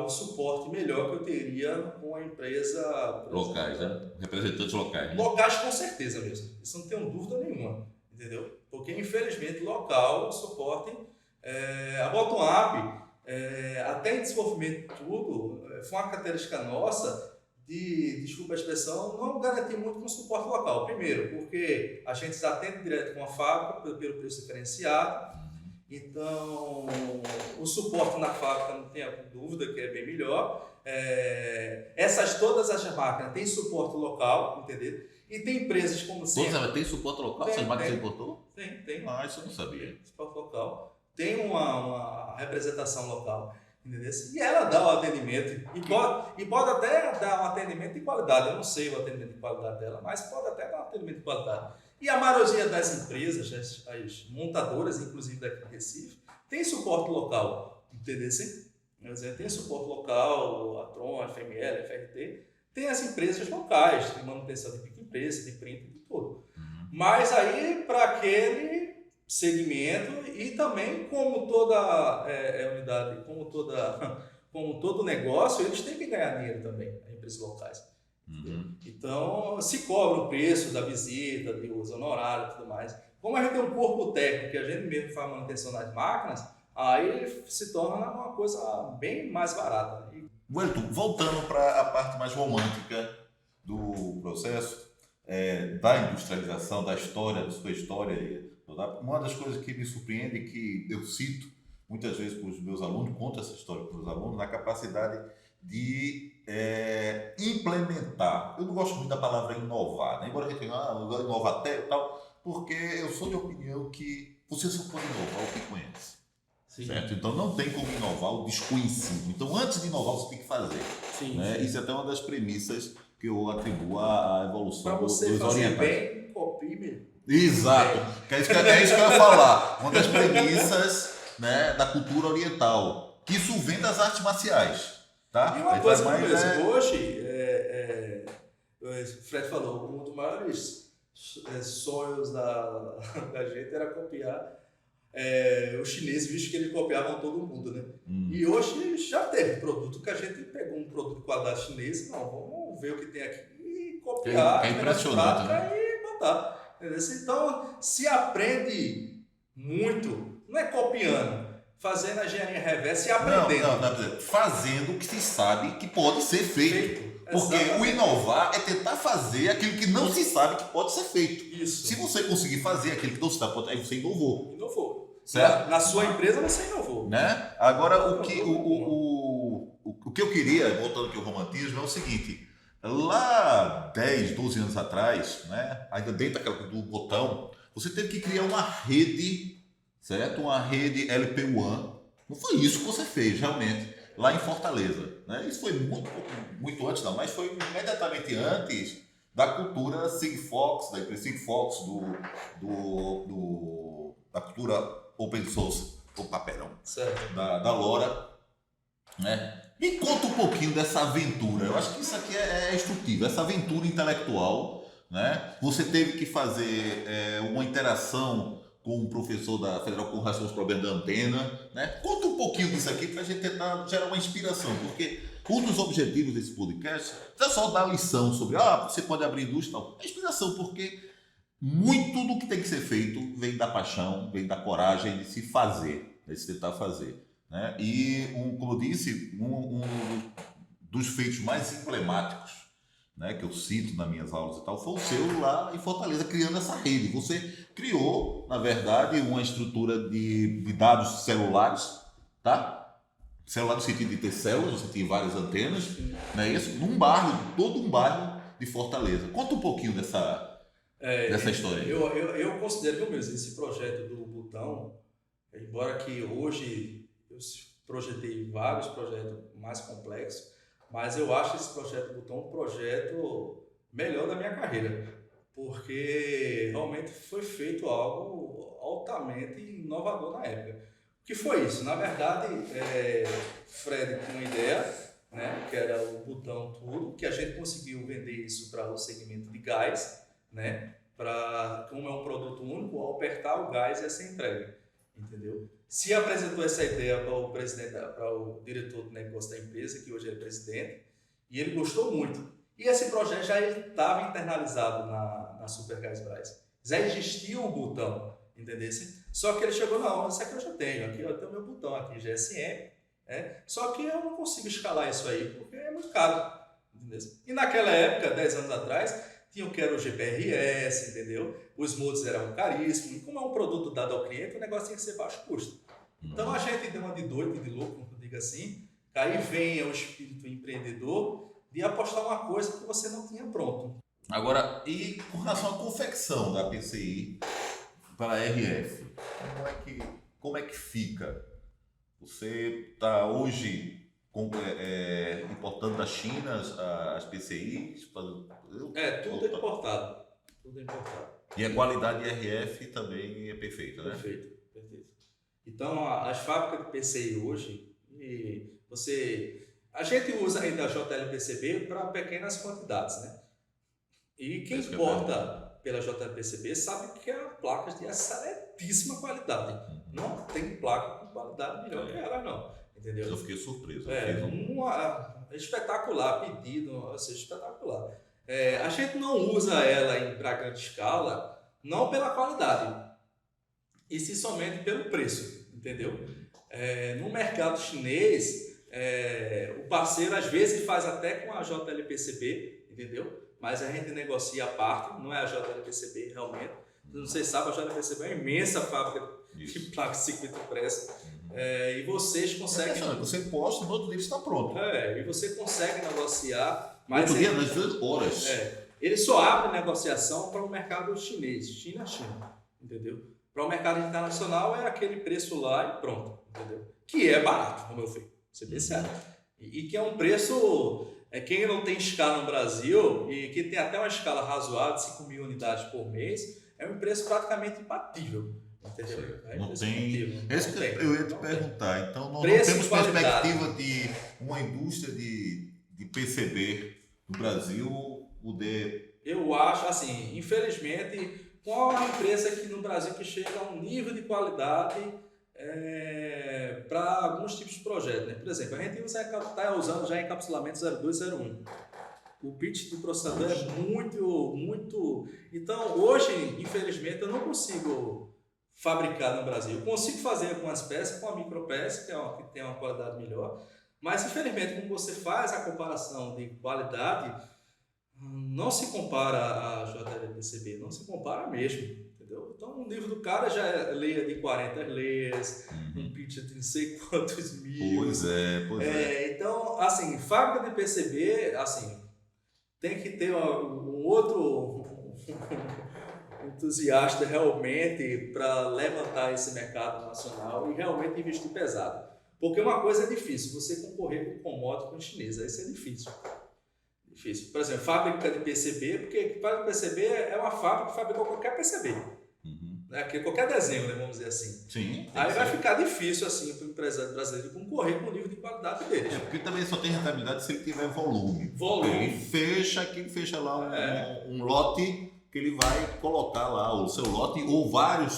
o suporte melhor que eu teria com a empresa... Locais, né? Representantes locais. Né? Locais com certeza mesmo, isso não tenho dúvida nenhuma, entendeu? Porque infelizmente local, o suporte, a Bottom-up, até em desenvolvimento tudo, foi uma característica nossa desculpa a expressão, não garantir muito com suporte local. Primeiro, porque a gente atende direto com a fábrica pelo preço diferenciado, então o suporte na fábrica não tenha dúvida que é bem melhor. Todas as máquinas têm suporte local, entendeu? E tem empresas como sempre... Tem suporte local? Essas máquinas você importou? Tem. Ah, isso eu não sabia. Tem suporte local. Tem uma representação local. Entendeu? E ela dá o atendimento e pode até dar um atendimento de qualidade. Eu não sei o atendimento de qualidade dela, mas pode até dar um atendimento de qualidade. E a maioria das empresas, as montadoras, inclusive daqui de Recife, tem suporte local. Entendeu? Tem suporte local, a Tron, a FML, a FRT, Tem as empresas locais, de manutenção de pique-impressa, de print, de tudo. Mas aí, para aquele segmento, e também como toda unidade, como todo negócio, eles têm que ganhar dinheiro também, as empresas locais. Então, se cobra o preço da visita, de uso honorário e tudo mais. Como a gente tem um corpo técnico, que a gente mesmo faz manutenção nas máquinas, aí se torna uma coisa bem mais barata. Wellington, voltando para a parte mais romântica do processo, da industrialização, da história, da sua história, uma das coisas que me surpreende, que eu cito muitas vezes para os meus alunos, conto essa história para os alunos, na capacidade de implementar. Eu não gosto muito da palavra inovar, né? Embora a gente tenha inovar até e tal, porque eu sou de opinião que você só pode inovar o que conhece. Sim. Certo? Então não tem como inovar o desconhecido. Então antes de inovar você tem que fazer. Sim, né? sim. Isso é até uma das premissas que eu atribuo à evolução Para você dos fazer orientais. bem, copie mesmo. Exato. É isso que eu ia falar. Uma das premissas, né, da cultura oriental. Que isso vem das artes marciais. Tá? E uma coisa mais, curiosa, hoje, o Fred falou, um dos maiores sonhos da gente era copiar os chineses, visto que eles copiavam todo mundo, né? E hoje já teve produto que a gente pegou um produto de qualidade chinesa, não, vamos ver o que tem aqui e copiar. É impressionante, né? E botar. Entendeu? Então, se aprende muito, não é copiando, fazendo a engenharia reversa e aprendendo. Não, fazendo o que se sabe que pode ser feito. Porque Exatamente. o inovar é tentar fazer aquilo que não se sabe que pode ser feito. Isso. Se você conseguir fazer aquilo que não se sabe, aí você inovou. Inovou. Certo? Na sua empresa você inovou. Né? Agora, o que eu queria, voltando aqui ao romantismo, é o seguinte. Lá 10, 12 anos atrás, né, ainda dentro do botão, você teve que criar uma rede, certo? Uma rede LP1. Não foi isso que você fez, realmente, lá em Fortaleza. Né? Isso foi muito antes, não, mas foi imediatamente antes da cultura Sigfox, da empresa Sigfox, da cultura open source, da LoRa. Né? Me conta um pouquinho dessa aventura. Eu acho que isso aqui é instrutivo, essa aventura intelectual. Né? Você teve que fazer uma interação com o professor da Federal com relação aos problemas da antena. Né? Conta um pouquinho disso aqui para a gente tentar gerar uma inspiração, porque um dos objetivos desse podcast não é só dar lição sobre você pode abrir indústria e tal. É inspiração, porque muito do que tem que ser feito vem da paixão, vem da coragem de se fazer, de se tentar fazer. Né? E, como eu disse, um dos feitos mais emblemáticos, né, que eu cito nas minhas aulas e tal, foi o seu lá em Fortaleza, criando essa rede. Você criou, na verdade, uma estrutura de dados celulares, tá? Celular no sentido de ter células, você tem várias antenas, não é isso? Todo um bairro de Fortaleza. Conta um pouquinho dessa história aí. Eu considero mesmo esse projeto do Botão, embora que hoje eu projetei vários projetos mais complexos, mas eu acho esse projeto do Botão um projeto melhor da minha carreira, porque realmente foi feito algo altamente inovador na época. O que foi isso? Na verdade, Fred tinha uma ideia, né, que era o botão tudo, que a gente conseguiu vender isso para o segmento de gás, né, como é um produto único, ao apertar o gás ia ser entregue, entendeu? Se apresentou essa ideia para o presidente, para o diretor de negócio da empresa, que hoje é presidente, e ele gostou muito. E esse projeto já estava internalizado na Supergás Brás. Já existia o botão, entendeu? Só que ele chegou, não, isso aqui eu já tenho, aqui eu tenho meu botão aqui, GSM, só que eu não consigo escalar isso aí, porque é muito caro, entendeu? E naquela época, 10 anos atrás, tinha o que era o GPRS, entendeu? Os modos eram caríssimos, e como é um produto dado ao cliente, o negócio tinha que ser baixo custo. Então a gente deu uma de doido, de louco, como eu digo assim, que aí vem o espírito empreendedor de apostar uma coisa que você não tinha pronto. Agora, e com relação à confecção da PCI para a RF, como é que fica? Você está hoje importando da China as PCIs? Tudo é importado. Tudo é importado. E a qualidade de RF também é perfeita, né? Perfeito. Então, as fábricas de PCI hoje, A gente usa ainda a JLPCB para pequenas quantidades, né? E quem Isso que eu importa pela JLPCB sabe que é placas de excelentíssima qualidade. Não tem placa com qualidade melhor que ela, não. Entendeu? Eu fiquei surpreso. Espetacular, pedido, assim, espetacular. A gente não usa ela em para grande escala, não pela qualidade, e sim somente pelo preço, entendeu? No mercado chinês, o parceiro às vezes faz até com a JLPCB, entendeu? Mas a gente negocia a parte, não é a JLPCB realmente. Não sei se sabe, a JLPCB é uma imensa fábrica de placas de circuito impresso. E vocês conseguem. Você posta, no outro dia está pronto. E você consegue negociar. No outro dia, nas 2 horas. Ele só abre negociação para o mercado chinês, China, entendeu? Para o mercado internacional é aquele preço lá e pronto, entendeu? Que é barato, no meu ver, você percebe. E que é um preço. Quem não tem escala no Brasil e que tem até uma escala razoável de 5.000 unidades por mês, é um preço praticamente imbatível. Entendeu? Não tem. Eu ia te perguntar. Então, não Preço temos e qualidade. perspectiva de uma indústria de PCB no Brasil poder. Eu acho, assim, infelizmente, qual a empresa aqui no Brasil que chega a um nível de qualidade para alguns tipos de projetos, né? Por exemplo, a gente está usando já encapsulamento 0201. O pitch do processador é muito. Então, hoje, infelizmente, eu não consigo fabricar no Brasil. Eu consigo fazer algumas peças com a micropeça, que tem uma qualidade melhor, mas infelizmente, quando você faz a comparação de qualidade, não se compara a JLPCB, não se compara mesmo, entendeu? Então, o nível do cara já é leia de 40 leias, um pitch de não sei quantos mil. Pois é. Então, assim, fábrica de PCB, assim, tem que ter um outro entusiasta realmente para levantar esse mercado nacional e realmente investir pesado. Porque uma coisa é difícil, você concorrer com commodity com o chinês, isso é difícil. Por exemplo, fábrica de PCB, porque fábrica de PCB é uma fábrica que fabrica qualquer PCB. Qualquer desenho, né, vamos dizer assim. Sim. Aí vai ficar difícil assim para o empresário brasileiro concorrer com o nível de qualidade deles. Porque também só tem rentabilidade se ele tiver volume. Ele fecha lá um lote que ele vai colocar lá o seu lote ou vários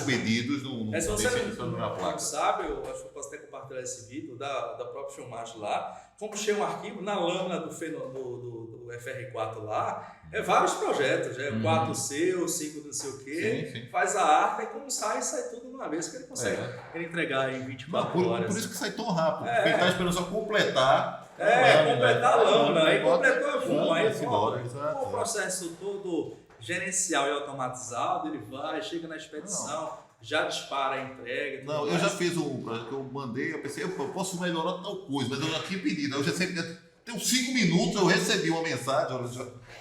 pedidos no se você numa placa. Não sabe, eu acho que eu posso até compartilhar esse vídeo da própria filmagem lá. Como chega um arquivo na lâmina do FR4 lá, vários projetos, o 4C, o 5 não sei o quê, sim. Faz a arte e como sai tudo de uma vez que ele consegue ele entregar em 24 horas. Por isso que sai tão rápido, porque ele está esperando só completar. Completar a lâmina, aí completou a fuma, aí o processo todo gerencial e automatizado, ele vai, chega na expedição, já dispara a entrega. Não, eu já fiz um projeto que eu mandei, eu pensei, eu posso melhorar tal coisa, mas eu já tinha pedido, eu já sempre, tem uns 5 minutos eu recebi uma mensagem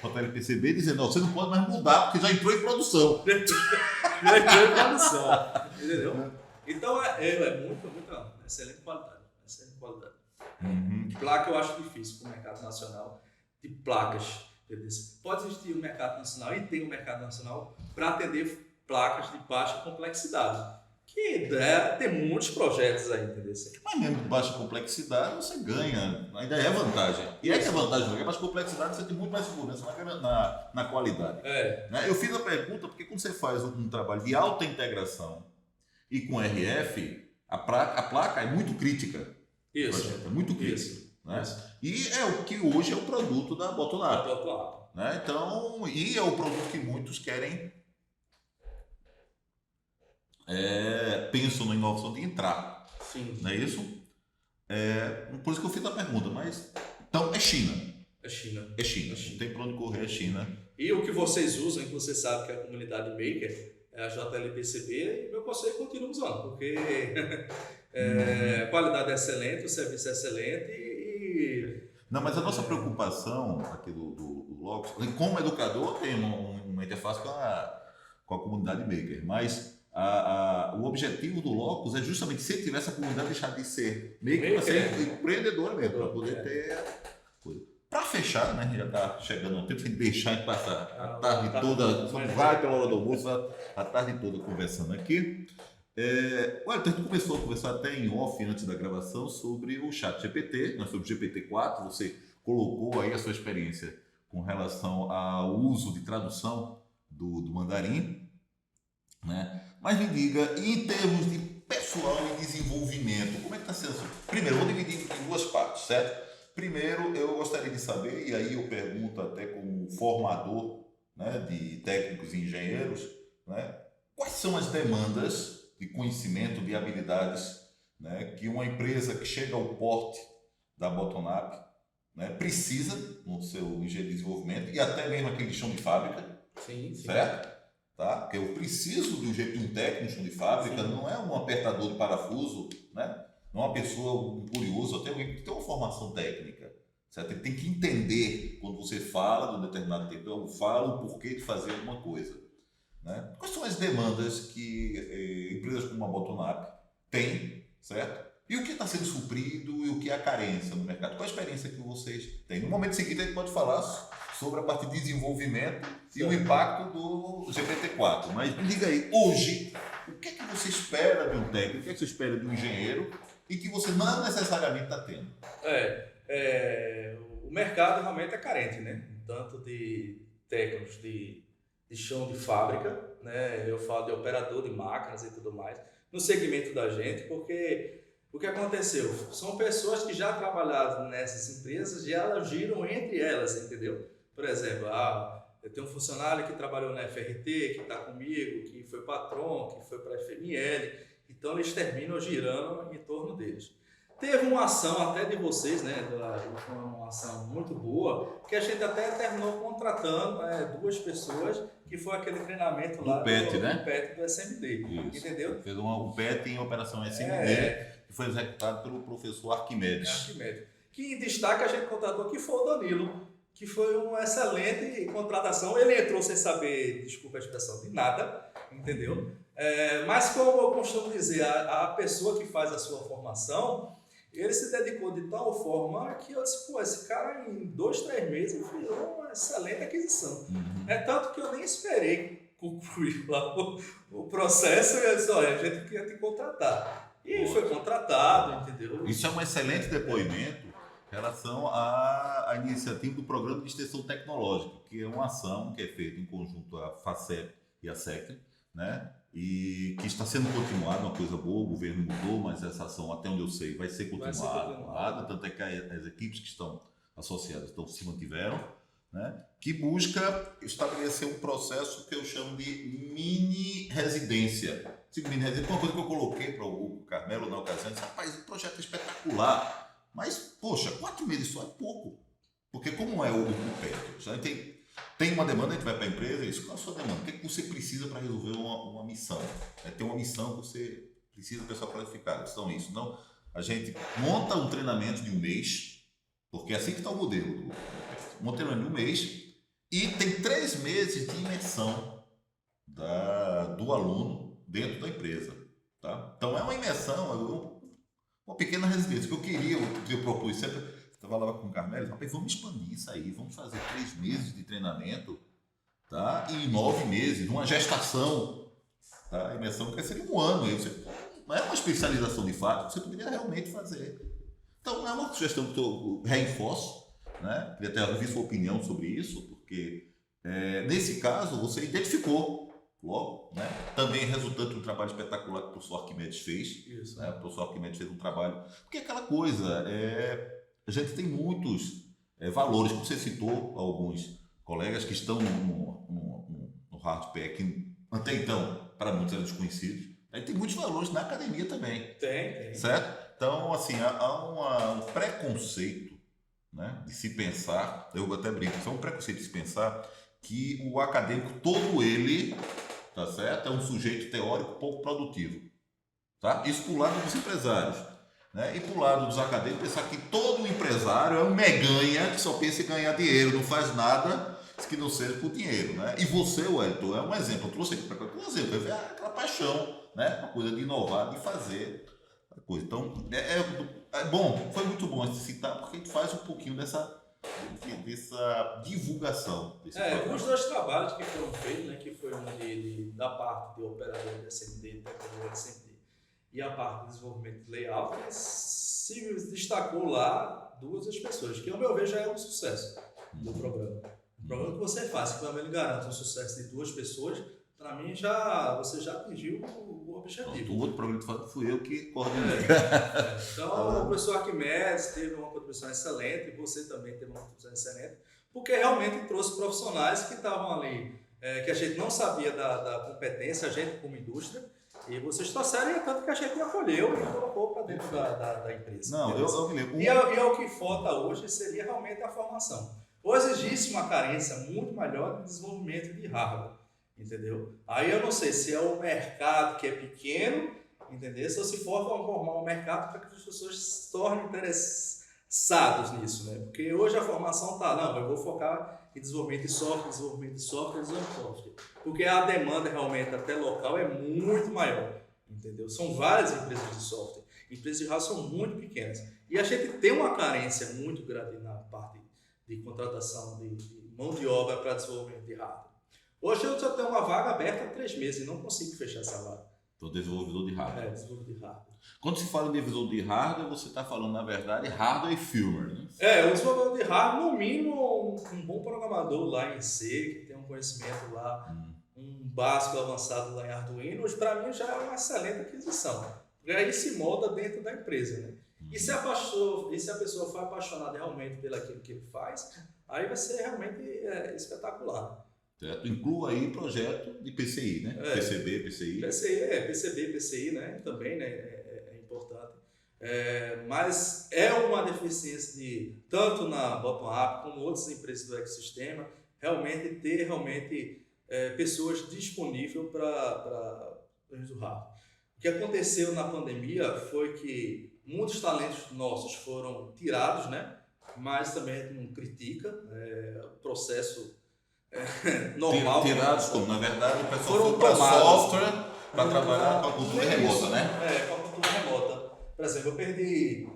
para o LPCB dizendo, não, você não pode mais mudar porque já entrou em produção. Já entrou em produção, entendeu? Então é muito excelente qualidade. Placa eu acho difícil para o mercado nacional de placas. Pode existir um mercado nacional e tem um mercado nacional para atender placas de baixa complexidade. Que tem muitos projetos aí, entendeu? Mas mesmo de baixa complexidade você ganha, ainda é vantagem. E que é vantagem, porque baixa complexidade você tem muito mais segurança na qualidade. Eu fiz a pergunta porque quando você faz um trabalho de alta integração e com RF, a placa é muito crítica. Isso. É muito crítica. Né? E é o que hoje é o produto da Botonap. Né? Então, e é o produto que muitos querem, pensam na inovação de entrar. Sim. Não é isso? Por isso que eu fiz a pergunta, mas então é China. É China. Não tem para onde correr, é China. E o que vocês usam, que você sabe que é a comunidade maker, é a JLPCB, e meu conselho continua usando, porque a qualidade é excelente, o serviço é excelente Não, mas a nossa preocupação aqui do Locus, como educador, tem uma interface com a comunidade maker, mas o objetivo do Locus é justamente, se tiver essa comunidade, deixar de ser maker para ser empreendedor mesmo, para poder ter coisa. Para fechar, né, já está chegando o tempo sem deixar de passar a tarde toda, vai pela hora do almoço, a tarde toda conversando aqui. Olha, a gente começou a conversar até em off antes da gravação sobre o chat GPT, né, sobre o GPT-4. Você colocou aí a sua experiência com relação ao uso de tradução do mandarim, né? Mas me diga, em termos de pessoal e desenvolvimento, como é que está sendo? Primeiro, eu vou dividir em duas partes, certo? Primeiro, eu gostaria de saber, e aí eu pergunto até como formador, né, de técnicos e engenheiros, né, quais são as demandas de conhecimento, de habilidades, né, que uma empresa que chega ao porte da Botonup, né, precisa no seu engenheiro de desenvolvimento e até mesmo aquele chão de fábrica, Sim, sim. certo? Tá? Porque eu preciso de um jeito de um técnico no chão de fábrica, Sim. não é um apertador de parafuso, né? Não é uma pessoa, um curioso, até alguém que tem uma formação técnica, certo? Ele tem que entender quando você fala de um determinado tempo, eu falo o porquê de fazer alguma coisa, né? Quais são as demandas que empresas como a Botonup têm, certo? E o que está sendo suprido e o que é a carência no mercado? Qual a experiência que vocês têm? No momento seguinte, a gente pode falar sobre a parte de desenvolvimento e o impacto do GPT-4. Mas me diga aí, hoje, o que é que você espera de um técnico, o que é que você espera de um engenheiro e que você não necessariamente está tendo? O mercado realmente é carente, né? Tanto de técnicos de chão de fábrica, né? Eu falo de operador de máquinas e tudo mais, no segmento da gente, porque o que aconteceu? São pessoas que já trabalharam nessas empresas e elas giram entre elas, entendeu? Por exemplo, eu tenho um funcionário que trabalhou na FRT, que está comigo, que foi patrão, que foi para a FML, então eles terminam girando em torno deles. Teve uma ação até de vocês, né? Foi uma ação muito boa, que a gente até terminou contratando 2 pessoas, que foi aquele treinamento lá do PET, né? do PET do SMD. Isso. Entendeu? Fez um PET em operação SMD, que foi executado pelo professor Arquimedes. Que em destaque a gente contratou que foi o Danilo, que foi uma excelente contratação. Ele entrou sem saber, desculpa a expressão, de nada, entendeu? Mas como eu costumo dizer, a pessoa que faz a sua formação, ele se dedicou de tal forma que eu disse, pô, esse cara em 2, 3 meses virou uma excelente aquisição. É tanto que eu nem esperei concluir lá o processo e eu disse, olha, a gente queria te contratar. E foi contratado, entendeu? Isso é um excelente depoimento em relação à iniciativa do Programa de Extensão Tecnológica, que é uma ação que é feita em conjunto à FACEP e à SECTE, né? E que está sendo continuada, uma coisa boa, o governo mudou, mas essa ação, até onde eu sei, vai ser continuada, tanto é que as equipes que estão associadas se mantiveram, né? Que busca estabelecer um processo que eu chamo de mini-residência. Uma coisa que eu coloquei para o Carmelo na ocasião, disse, rapaz, o projeto é espetacular, mas, poxa, 4 meses só é pouco. Porque como é o PET? A gente tem uma demanda, a gente vai para a empresa e diz, qual é a sua demanda? O que é que você precisa para resolver uma missão? Tem uma missão que você precisa de pessoal qualificado. Então, isso. Então, a gente monta um treinamento de 1 mês, porque é assim que está o modelo do PET. Um treinamento de 1 mês e tem 3 meses de imersão do aluno dentro da empresa. Tá? Então, é uma imersão, uma pequena residência. O que eu propus sempre, estava lá com o Carmelo, rapaz, vamos expandir isso aí, vamos fazer 3 meses de treinamento, tá? E 9 meses, uma gestação, tá? A imersão que seria 1 ano. Não é uma especialização de fato, você poderia realmente fazer. Então, é uma sugestão que eu reforço, né? Queria até ouvir sua opinião sobre isso, porque nesse caso você identificou logo, né? Também resultante do trabalho espetacular que o professor Arquimedes fez. Isso. Né? O professor Arquimedes fez um trabalho. Porque é aquela coisa, a gente tem muitos valores, como você citou, alguns colegas que estão no hardware, que até então, para muitos, eram desconhecidos. Aí tem muitos valores na academia também. Tem. Certo? Então, assim, há um preconceito, né, de se pensar, eu até brinco, é um preconceito de se pensar que o acadêmico, todo ele, tá certo? É um sujeito teórico pouco produtivo. Tá? Isso por lado dos empresários. Né? E por lado dos acadêmicos, pensar que todo empresário é um meganha que só pensa em ganhar dinheiro, não faz nada que não seja por dinheiro. Né? E você, Wellington, é um exemplo. Eu trouxe aqui para um exemplo, aquela paixão, né? Uma coisa de inovar, de fazer a coisa. Então, bom, foi muito bom esse citar, porque a gente faz um pouquinho dessa divulgação. Os 2 trabalhos que foram feitos, né, que foi um da parte de operador de SMD e tecnologia de SMD, e a parte de desenvolvimento de layout, se destacou lá 2 pessoas, que ao meu ver já é um sucesso do programa. O programa que você faz, que também garante um sucesso de 2 pessoas, para mim você já atingiu o objetivo. O outro programa que tu falou fui eu que coordenei. Então, o professor Arquimedes teve uma contribuição excelente, e você também teve uma contribuição excelente, porque realmente trouxe profissionais que estavam ali, que a gente não sabia da competência, a gente como indústria, e vocês trouxeram, e tanto que a gente acolheu e colocou para dentro da empresa. Não, eu me lembro. E é o que falta hoje seria realmente a formação. Hoje existe uma carência muito maior de desenvolvimento de hardware, entendeu? Aí eu não sei se é o mercado que é pequeno, entendeu? Ou se for formar um mercado para que as pessoas se tornem interessadas nisso, né? Porque hoje a formação não, eu vou focar em desenvolvimento de software, desenvolvimento de software. Porque a demanda realmente até local é muito maior, entendeu? São várias empresas de software. Empresas de hardware são muito pequenas. E a gente tem uma carência muito grande na parte de contratação de mão de obra para desenvolvimento de hardware. Hoje eu só tenho uma vaga aberta há 3 meses e não consigo fechar essa vaga. Sou desenvolvedor de hardware. Desenvolvedor de hardware. Quando se fala em desenvolvedor de hardware, você está falando, na verdade, hardware e firmware, né? O desenvolvedor de hardware, no mínimo, um bom programador lá em C, que tem um conhecimento lá, um básico avançado lá em Arduino, hoje para mim já é uma excelente aquisição. Porque aí se molda dentro da empresa, né? E se a pessoa for apaixonada realmente pelo que ele faz, aí vai ser realmente espetacular. Certo? Inclua aí projeto de PCI, né? PCB, PCI. PCB, PCI, né? Também, né? É importante. Mas é uma deficiência tanto na Bottom-up como outras empresas do ecossistema, ter pessoas disponíveis para o hardware. O que aconteceu na pandemia foi que muitos talentos nossos foram tirados, né? Mas também a gente não critica, o processo normal. Tirados como? Na verdade, o pessoal foi para software para trabalhar com a cultura remota, né? Com a cultura remota. Por exemplo, eu perdi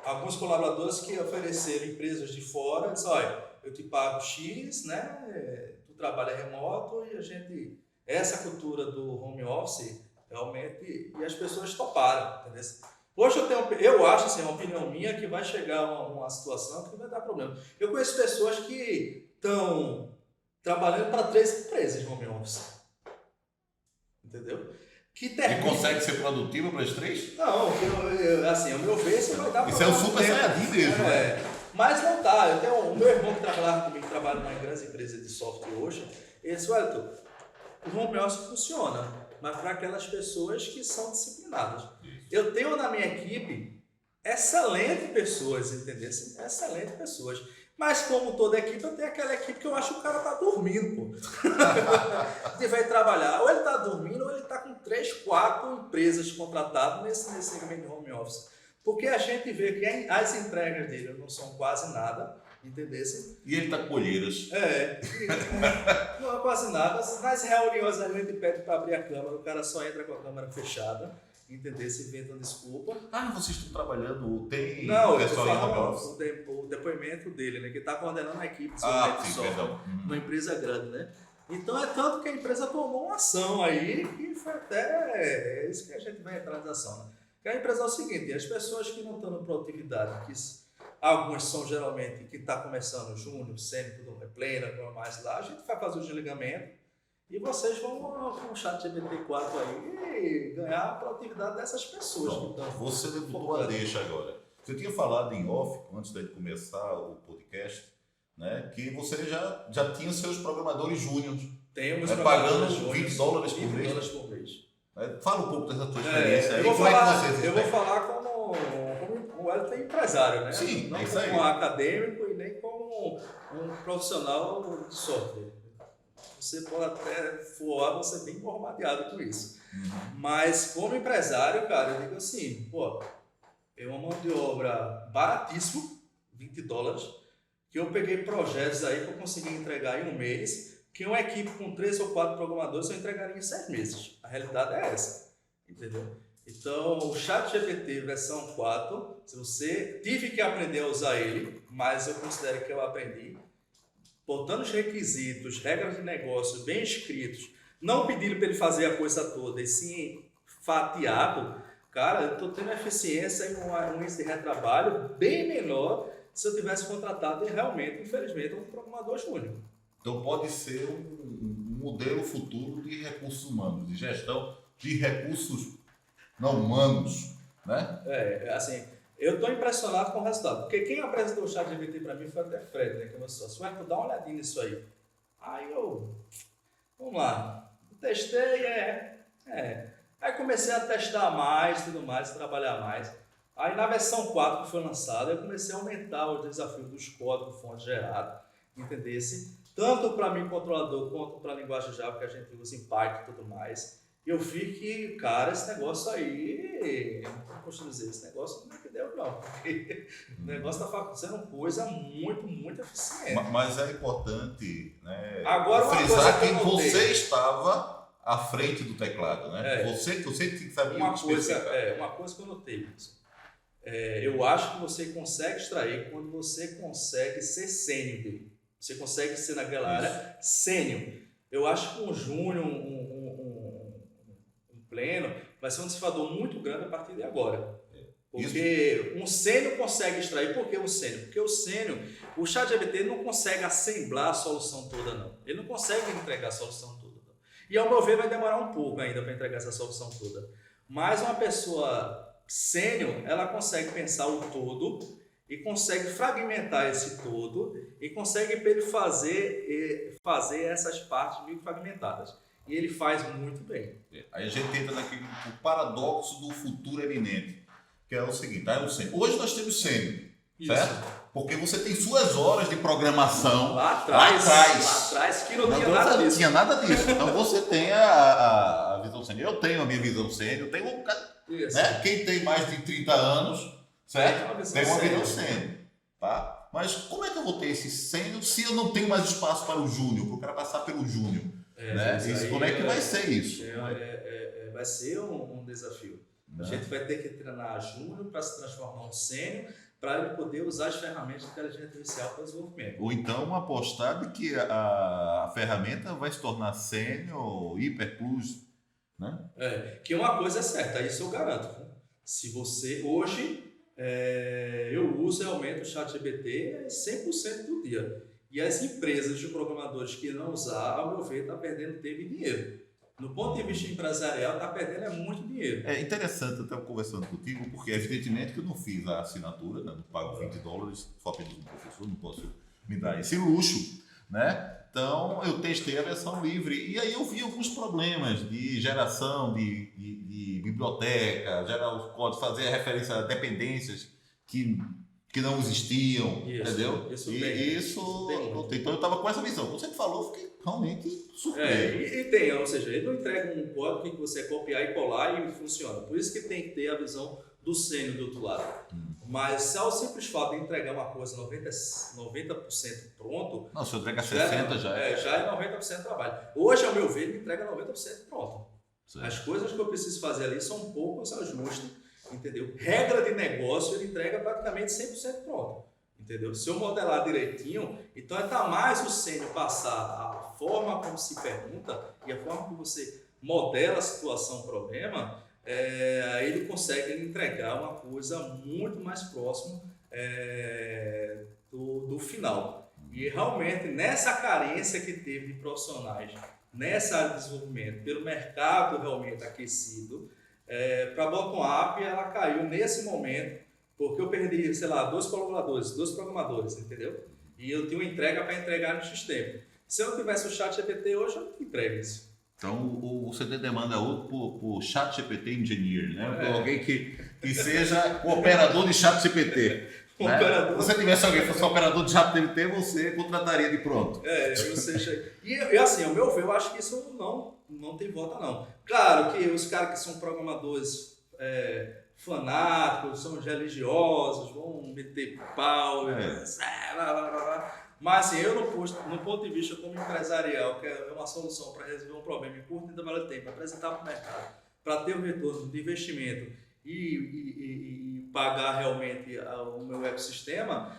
alguns colaboradores que ofereceram empresas de fora, disse, olha, eu te pago X, né? Tu trabalha remoto e essa cultura do home office realmente, e as pessoas toparam, entendeu? Hoje eu acho, assim, uma opinião minha, que vai chegar uma situação que vai dar problema. Eu conheço pessoas que estão trabalhando para 3 empresas de home office, entendeu? E consegue ser produtivo para as 3? Não, assim, ao meu ver, isso vai dar problema. Isso é um super saiyajin mesmo, né? Mas não dá. Eu tenho o meu irmão que trabalhava comigo, que trabalha numa grande empresa de software hoje, ele disse, Wellington, o home office funciona, mas para aquelas pessoas que são disciplinadas. Eu tenho na minha equipe excelentes pessoas, entendeu? Excelentes pessoas. Mas como toda equipe, eu tenho aquela equipe que eu acho que o cara tá dormindo, pô. Ele vai trabalhar, ou ele tá dormindo, ou ele tá com 3, 4 empresas contratadas nesse segmento de home office. Porque a gente vê que as entregas dele não são quase nada, entendeu? E ele tá com olheiras. Não é quase nada. Nas reuniões a gente pede para abrir a câmera, o cara só entra com a câmera fechada, entendeu? Se inventa desculpa. Vocês estão trabalhando, tem não, pessoal em home office? O depoimento dele, né? Que está coordenando a equipe de perdão. Uma empresa grande, né? Então é tanto que a empresa tomou uma ação aí, que foi até isso que a gente vai entrar nessa ação, né? Que a empresa é o seguinte, as pessoas que não estão na produtividade, que algumas são geralmente que está começando júnior, sênior, tudo plena, mais lá, a gente vai fazer o desligamento e vocês vão com o ChatGPT-4 aí e ganhar a produtividade dessas pessoas. Você levantou a deixa agora. Você tinha falado em off, antes de começar o podcast, né, que você já tinha seus programadores júniores. Tenho meus pagando júniores, $20 por mês. Fala um pouco dessa tua experiência aí. Eu vou falar como o Wellington é empresário, né? Sim, não é isso como aí. Um acadêmico e nem como um profissional de software. Você pode até ser bem bombardeado com isso. Mas como empresário, cara, eu digo assim, é uma mão de obra baratíssima, $20, que eu peguei projetos aí que eu consegui entregar em um mês, que uma equipe com 3 ou 4 programadores eu entregaria em 6 meses. A realidade é essa, entendeu? Então, o ChatGPT versão 4, se você tive que aprender a usar ele, mas eu considero que eu aprendi, botando os requisitos, regras de negócio bem escritos, não pedindo para ele fazer a coisa toda, e sim fatiado, cara, eu estou tendo eficiência e um índice de retrabalho bem menor se eu tivesse contratado realmente, infelizmente, um programador júnior. Então pode ser um modelo futuro de recursos humanos, de gestão de recursos não humanos, né? Assim, eu estou impressionado com o resultado, porque quem apresentou o ChatGPT para mim foi até Fred, né, que é meu sócio. Ué, dá uma olhadinha nisso aí. Aí vamos lá, testei, Aí comecei a testar mais, tudo mais, trabalhar mais. Aí na versão 4 que foi lançada, eu comecei a aumentar o desafio dos códigos fonte gerado, entendesse? Tanto para mim, controlador, quanto para a linguagem Java, que a gente usa em Python e tudo mais. E eu vi que, cara, esse negócio aí, como posso dizer, esse negócio não é que deu não, porque o negócio está fazendo coisa muito, muito eficiente. Mas é importante, né, agora, frisar que você estava à frente do teclado, né? Você sabia uma coisa que eu notei, eu acho que você consegue extrair quando você consegue ser sênior dele. Você consegue ser naquela área sênior. Eu acho que um júnior, um pleno, vai ser um desafio muito grande a partir de agora. Porque um sênior consegue extrair. Por que o sênior? Porque o sênior, o ChatGPT não consegue assemblar a solução toda, não. Ele não consegue entregar a solução toda. Não. E ao meu ver vai demorar um pouco ainda para entregar essa solução toda. Mas uma pessoa sênior, ela consegue pensar o todo e consegue fragmentar esse todo e consegue para ele fazer essas partes meio fragmentadas. E ele faz muito bem. Aí a gente entra naquele paradoxo do futuro eminente, que é o seguinte, hoje nós temos sênior, certo? Porque você tem suas horas de programação lá atrás que não tinha nada disso. Não tinha nada disso. Então você tem a visão sênior. Eu tenho a minha visão sênior, tenho né? Quem tem mais de 30 anos, certo? Tem uma visão sênior, tá? Mas como é que eu vou ter esse sênior se eu não tenho mais espaço para o júnior, para o cara passar pelo júnior? Né? Como é que vai ser isso? Vai ser um desafio. A gente vai ter que treinar júnior para se transformar em sênior, para ele poder usar as ferramentas de inteligência artificial para desenvolvimento. Ou então apostar de que a ferramenta vai se tornar sênior, hiper plus, né? Que uma coisa é certa, isso eu garanto. Se você hoje eu uso realmente o ChatGPT 100% do dia. E as empresas de programadores que não usar, ao meu ver, está perdendo tempo e dinheiro. No ponto de vista empresarial, está perdendo muito dinheiro. É interessante, eu estava conversando contigo, porque evidentemente que eu não fiz a assinatura, né? Não pago $20, só pedi do professor, não posso me dar esse luxo, né? Então eu testei a versão livre e aí eu vi alguns problemas de geração de biblioteca, gerar os códigos, fazer referência a dependências que não existiam, entendeu? Isso então eu estava com essa visão. Quando você falou, eu fiquei realmente surpreso. Ou seja, ele não entrega um código que você copiar e colar e funciona. Por isso que tem que ter a visão do sênior do outro lado. Mas se ao simples fato de entregar uma coisa 90% pronto... Não, se eu entregar 60% já é 90% trabalho. Hoje, ao meu ver, ele entrega 90% pronto. Certo. As coisas que eu preciso fazer ali são poucos ajustes, entendeu? Regra de negócio, ele entrega praticamente 100% pronto, entendeu? Se eu modelar direitinho, então está mais o sênior passar a forma como se pergunta e a forma como você modela a situação, o problema, ele consegue entregar uma coisa muito mais próxima do final. E realmente, nessa carência que teve de profissionais nessa área de desenvolvimento, pelo mercado realmente aquecido, para a bottom-up, ela caiu nesse momento, porque eu perdi, sei lá, 2 programadores, entendeu? E eu tinha uma entrega para entregar no X-Tempo. Se eu não tivesse o ChatGPT hoje, eu não entrego isso. Então, você demanda outro por ChatGPT Engineer, né? Por alguém que seja o operador de ChatGPT. Né? Se você tivesse alguém que fosse operador de ChatGPT, você contrataria de pronto. Ou seja, e assim, ao meu ver, eu acho que isso não tem volta, não. Claro que os caras que são programadores fanáticos, são religiosos, vão meter pau, mas assim, eu no ponto de vista como empresarial, que é uma solução para resolver um problema em curto intervalo de tempo, apresentar para o mercado, para ter um retorno de investimento e pagar realmente o meu ecossistema,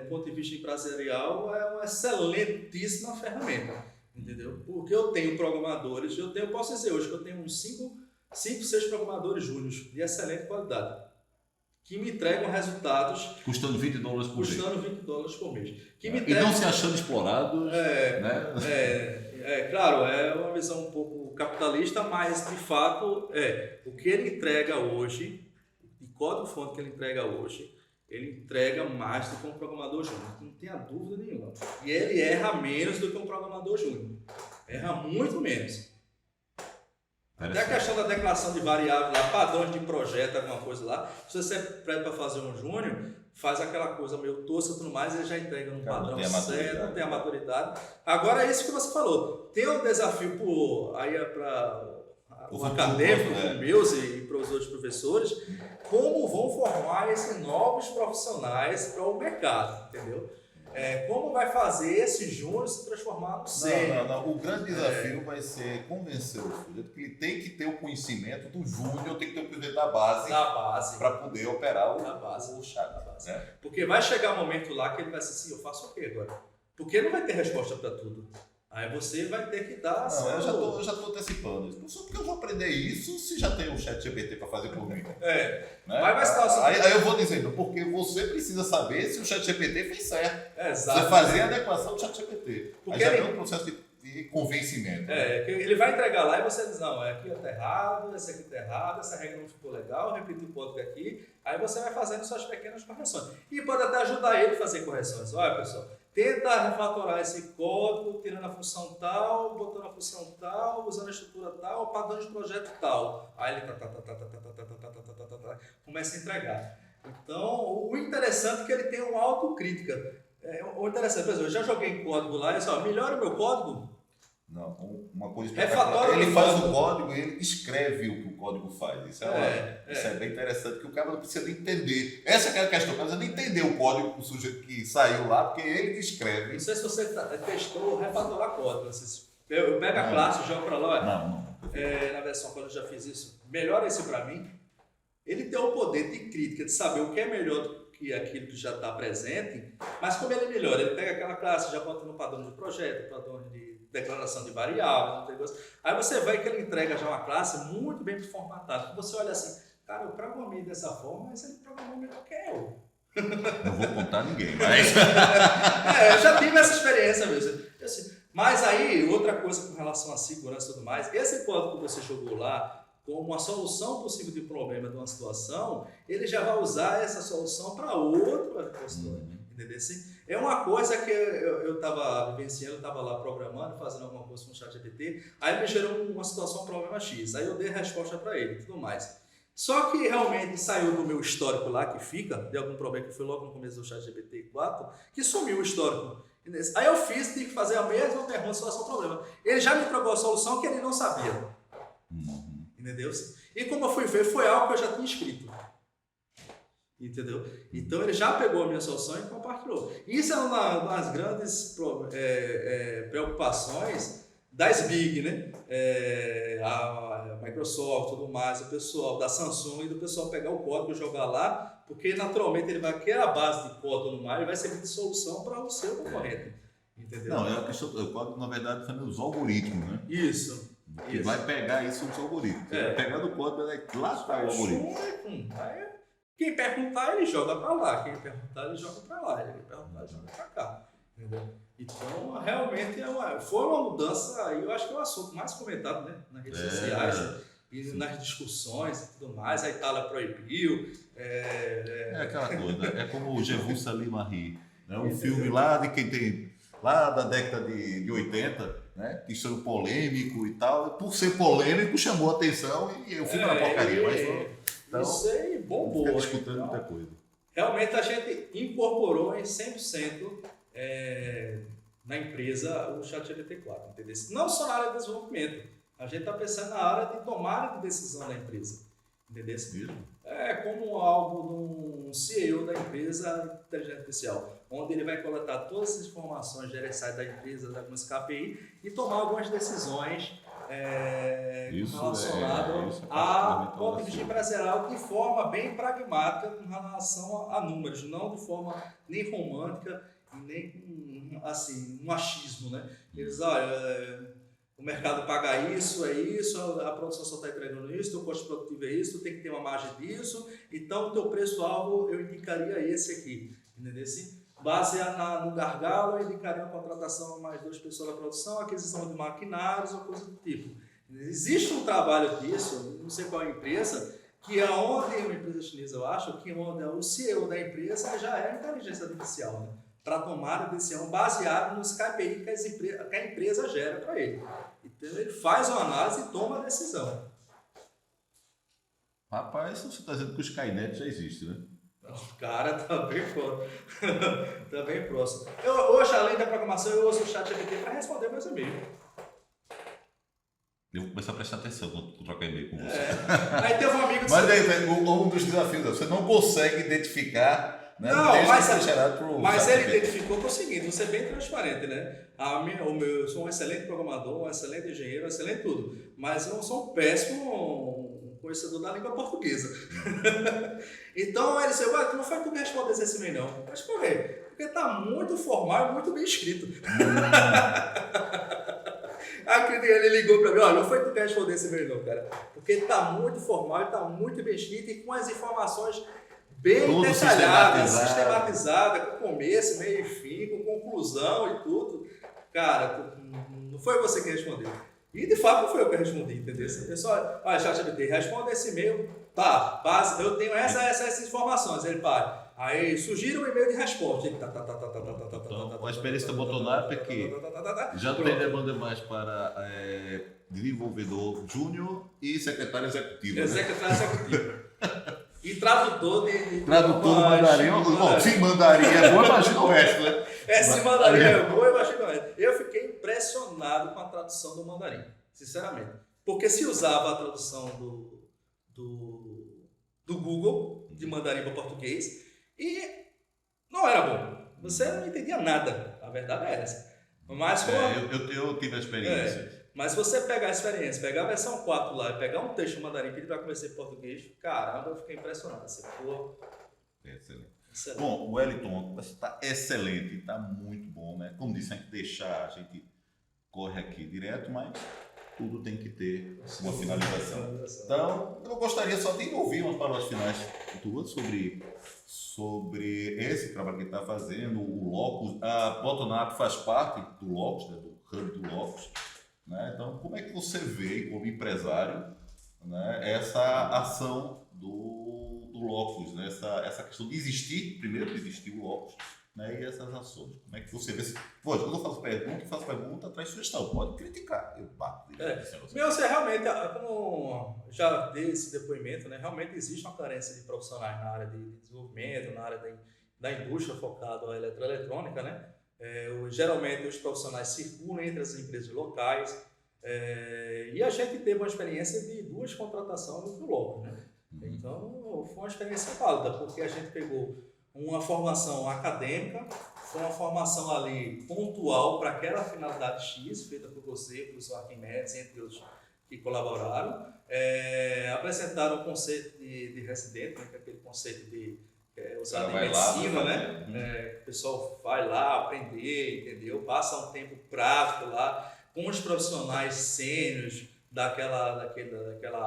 no ponto de vista empresarial, é uma excelentíssima ferramenta, entendeu? Porque eu tenho programadores, posso dizer hoje que eu tenho uns 5 5, 6 programadores júniores de excelente qualidade, que me entregam resultados Custando $20 por mês. custando $20 por mês. Que me E entregam, não se achando explorados, né? Claro, é uma visão um pouco capitalista, mas de fato o que ele entrega hoje, de código-fonte que ele entrega hoje, ele entrega mais do que um programador júnior, não tenha dúvida nenhuma. E ele erra menos do que um programador júnior, erra muito menos. Até a questão da declaração de variáveis lá, padrões de projeto, alguma coisa lá, se você pede para fazer um júnior, faz aquela coisa meio tosca e tudo mais, ele já entrega no padrão certo, não tem a maturidade. Agora é isso que você falou, tem um desafio para o acadêmico, para meus e para os outros professores, como vão formar esses novos profissionais para o mercado, entendeu? Como vai fazer esse júnior se transformar no sênior? Não. O grande desafio vai ser convencer o sujeito que ele tem que ter o conhecimento do júnior, tem que ter o conhecimento da base. Para poder operar o chat. Porque vai chegar um momento lá que ele vai dizer assim, eu faço o quê agora? Porque não vai ter resposta para tudo. Aí você vai ter que dar... eu já estou antecipando isso. Professor, por que eu vou aprender isso se já tem o ChatGPT para fazer por mim? Né? Aí eu vou dizendo, porque você precisa saber se o ChatGPT fez certo. Exato. Você fazer a adequação do ChatGPT. Aí já tem um processo de convencimento. Ele vai entregar lá e você diz, não, aqui está errado, esse aqui está errado, essa regra não ficou legal, repita o código aqui. Aí você vai fazendo suas pequenas correções. E pode até ajudar ele a fazer correções. Olha, pessoal, tenta refatorar esse código, tirando a função tal, botando a função tal, usando a estrutura tal, padrão de projeto tal. Aí ele começa a entregar. Então, o interessante é que ele tem uma autocrítica. O interessante, por exemplo, eu já joguei código lá e disse, melhora o meu código. Não, uma coisa ele faz o código e ele escreve o que o código faz. Isso é bem interessante, que o cara não precisa nem entender. Essa é a questão, o cara não entender o código do sujeito que saiu lá, porque ele escreve. Não sei se você testou refatorar código. Eu pego a classe, jogo para lá. Não. Na versão, quando eu já fiz isso, melhora esse para mim. Ele tem o poder de crítica, de saber o que é melhor do que aquilo que já está presente, mas como ele melhora, ele pega aquela classe, já bota no padrão de projeto, padrão de declaração de variáveis, aí você vê que ele entrega já uma classe muito bem formatada. Você olha assim, cara, eu programei dessa forma, mas ele programou melhor que eu. Não vou contar ninguém, mas... Eu já tive essa experiência mesmo. Mas aí, outra coisa com relação à segurança e tudo mais, esse código que você jogou lá, como uma solução possível de problema de uma situação, ele já vai usar essa solução para outra questão. Entendeu? É uma coisa que eu estava vivenciando, eu estava lá programando, fazendo alguma coisa com o ChatGPT, aí me gerou uma situação, um problema X, aí eu dei a resposta para ele e tudo mais. Só que realmente saiu do meu histórico lá, que fica, de algum problema que foi logo no começo do ChatGPT 4, que sumiu o histórico. Aí eu tive que fazer a mesma pergunta sobre o problema. Ele já me entregou a solução que ele não sabia. Entendeu? E como eu fui ver, foi algo que eu já tinha escrito. Entendeu? Então ele já pegou a minha solução e compartilhou. Isso é uma das grandes preocupações das Big, né? A Microsoft, tudo mais, o pessoal da Samsung e do pessoal pegar o código e jogar lá, porque naturalmente ele vai aquela base de código no mar e vai servir de solução para o seu concorrente. Entendeu? Não, é a questão do código, na verdade, são os algoritmos, né? Isso. Que vai pegar isso nos algoritmos. Vai pegar do código, lá está o algoritmo. Aí, quem perguntar, ele joga para lá. Quem perguntar, ele joga para lá. Quem perguntar, ele joga para cá. Entendeu? Então, realmente, foi uma mudança. Aí eu acho que é o assunto mais comentado, né? Nas redes sociais e nas discussões e tudo mais. A Itália proibiu. Aquela coisa. É como o Jevu Salimari, né? Um filme lá de quem tem... Lá da década de 80, né? Que foi polêmico e tal. Por ser polêmico, chamou a atenção e o filme era porcaria. Mas isso aí bombou. Fica discutindo muita coisa. Realmente a gente incorporou em 100% na empresa o ChatGPT 4. Entendeu? Não só na área de desenvolvimento. A gente está pensando na área de tomada de decisão da empresa. Entendeu? Como algo de um CEO da empresa de inteligência artificial, onde ele vai coletar todas as informações gerenciais da empresa, algumas KPI, e tomar algumas decisões relacionadas a ponto de vista empresarial de forma bem pragmática com relação a números, não de forma nem romântica, nem assim, um achismo, né? Eles, o mercado paga isso, é isso, a produção só está entregando isso, o custo produtivo é isso, tem que ter uma margem disso, então o teu preço-alvo eu indicaria esse aqui, entendeu? Baseado no gargalo, eu indicaria uma contratação de mais 2 pessoas da produção, aquisição de maquinários ou coisa do tipo. Existe um trabalho disso, não sei qual é a empresa, que é onde, uma empresa chinesa eu acho, que onde o CEO da empresa já é a inteligência artificial, né? Para tomar a decisão baseado nos KPI que a empresa gera para ele. Então ele faz uma análise e toma a decisão. Rapaz, você está dizendo que o Skynet já existe, né? O cara tá bem próximo. Tá bem próximo. Hoje, além da programação, eu uso o ChatGPT para responder meus e-mails. Eu vou começar a prestar atenção quando eu trocar e-mail com você. Aí teve um amigo... Mas aí, um dos desafios, você não consegue identificar... Né? Não, mas ele identificou com o seguinte, vou ser bem transparente, né? Eu sou um excelente programador, um excelente engenheiro, um excelente tudo, mas eu sou um péssimo conhecedor da língua portuguesa. Então ele disse, ué, não foi tu que respondesse esse e-mail não. Mas por quê? Porque tá muito formal e muito bem escrito. Ele ligou para mim, olha, não foi tu que respondeu esse e-mail não, cara. Porque tá muito formal e tá muito bem escrito e com as informações bem tudo detalhada, sistematizada, com começo, meio e fim, com conclusão e tudo. Cara, não foi você que respondeu. E de fato não foi eu que respondi, entendeu? Essa pessoa, olha, ChatGPT, responda esse e-mail, tá, base, eu tenho essas informações. Ele, pá, aí sugira um e-mail de resposta. Então, a experiência da Botonap é que já não tem demanda mais para desenvolvedor júnior e secretário executivo. Secretário executivo. E tradutor de tradutor do mandarim. Bom, se mandarim é bom, imagina o resto, né? Se mandarim é bom, imagina o resto. Eu fiquei impressionado com a tradução do mandarim, sinceramente. Porque se usava a tradução do Google, de mandarim para português, e não era bom. Você não entendia nada, a verdade é essa. Mas eu tive a experiência. Mas se você pegar a experiência, pegar a versão 4 lá e pegar um texto em mandarim e pedir para conversar em português, caramba, eu fiquei impressionado. Você ficou... Excelente. Bom, o Wellington está excelente, está muito bom, né? Como disse, a gente corre aqui direto, mas tudo tem que ter uma finalização. Então, eu gostaria só de ouvir umas palavras finais tuas sobre esse trabalho que está fazendo, o Locus. A Botonap faz parte do Locus, né, do hub do Locus. Né? Então, como é que você vê, como empresário, né, essa ação do Locus, né? essa questão de existir, primeiro de existir o Locus, né, e essas ações? Como é que você vê? Pode, quando eu faço pergunta, traz sugestão, pode criticar, eu bato. Você realmente, como já dei esse depoimento, né, realmente existe uma carência de profissionais na área de desenvolvimento, na área da indústria focada na eletroeletrônica, né? Geralmente os profissionais circulam entre as empresas locais e a gente teve uma experiência de 2 contratações do Locus, né? Então foi uma experiência válida, porque a gente pegou uma formação acadêmica, foi uma formação ali pontual para aquela finalidade X, feita por você, por professor Arquimedes, entre outros que colaboraram, apresentaram o conceito de residente, né, que é aquele conceito de usado em medicina, né? O pessoal vai lá aprender, entendeu? Passa um tempo prático lá com os profissionais sêniores daquela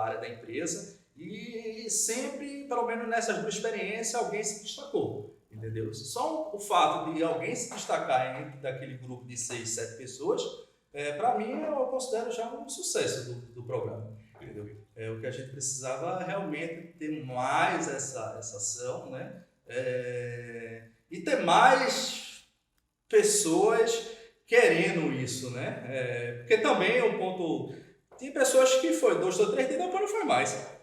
área da empresa e sempre, pelo menos nessas 2 experiências, alguém se destacou, entendeu? Só o fato de alguém se destacar entre daquele grupo de 6, 7 pessoas, para mim eu considero já um sucesso do programa, entendeu? O que a gente precisava realmente ter mais essa ação, né? E ter mais pessoas querendo isso, né? Porque também é um ponto... Tem pessoas que foi 2 ou 3 dias, depois não foi mais.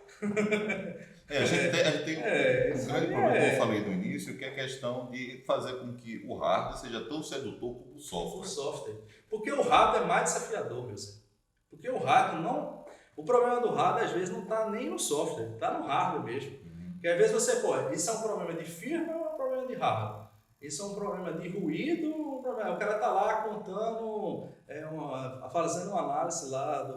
A gente tem um grande problema, como eu falei no início, que é a questão de fazer com que o hardware seja tão sedutor como o software. O software. Porque o hardware é mais desafiador, meu senhor. Porque o hardware não... O problema do hardware, às vezes, não está nem no software, está no hardware mesmo. Porque às vezes você pode, isso é um problema de firmware ou é um problema de hardware? Isso é um problema de ruído, o cara está lá contando, fazendo uma análise lá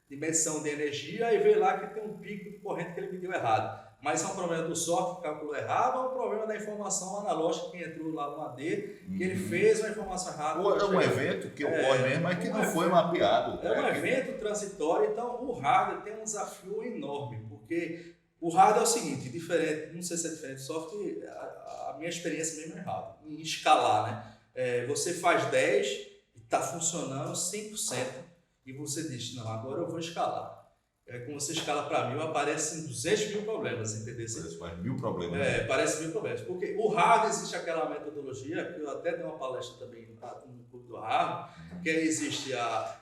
de medição de energia e vê lá que tem um pico de corrente que ele mediu errado. Mas é um problema do software que calculou errado ou é um problema da informação analógica que entrou lá no AD, que ele fez uma informação errada? Ou é um evento que ocorre mesmo, mas que não foi mapeado. É um evento transitório, então o hardware tem um desafio enorme, porque o hardware é o seguinte, diferente, não sei se é diferente do software, a minha experiência mesmo é errada, em escalar, né? Você faz 10 e está funcionando 100%, e você diz, não, agora eu vou escalar. Quando você escala para 1000, aparecem 200 mil problemas, entendeu? Parece 1000 problemas. Parece 1000 problemas. Porque o hardware, existe aquela metodologia, que eu até dei uma palestra também no clube do hardware, que existe a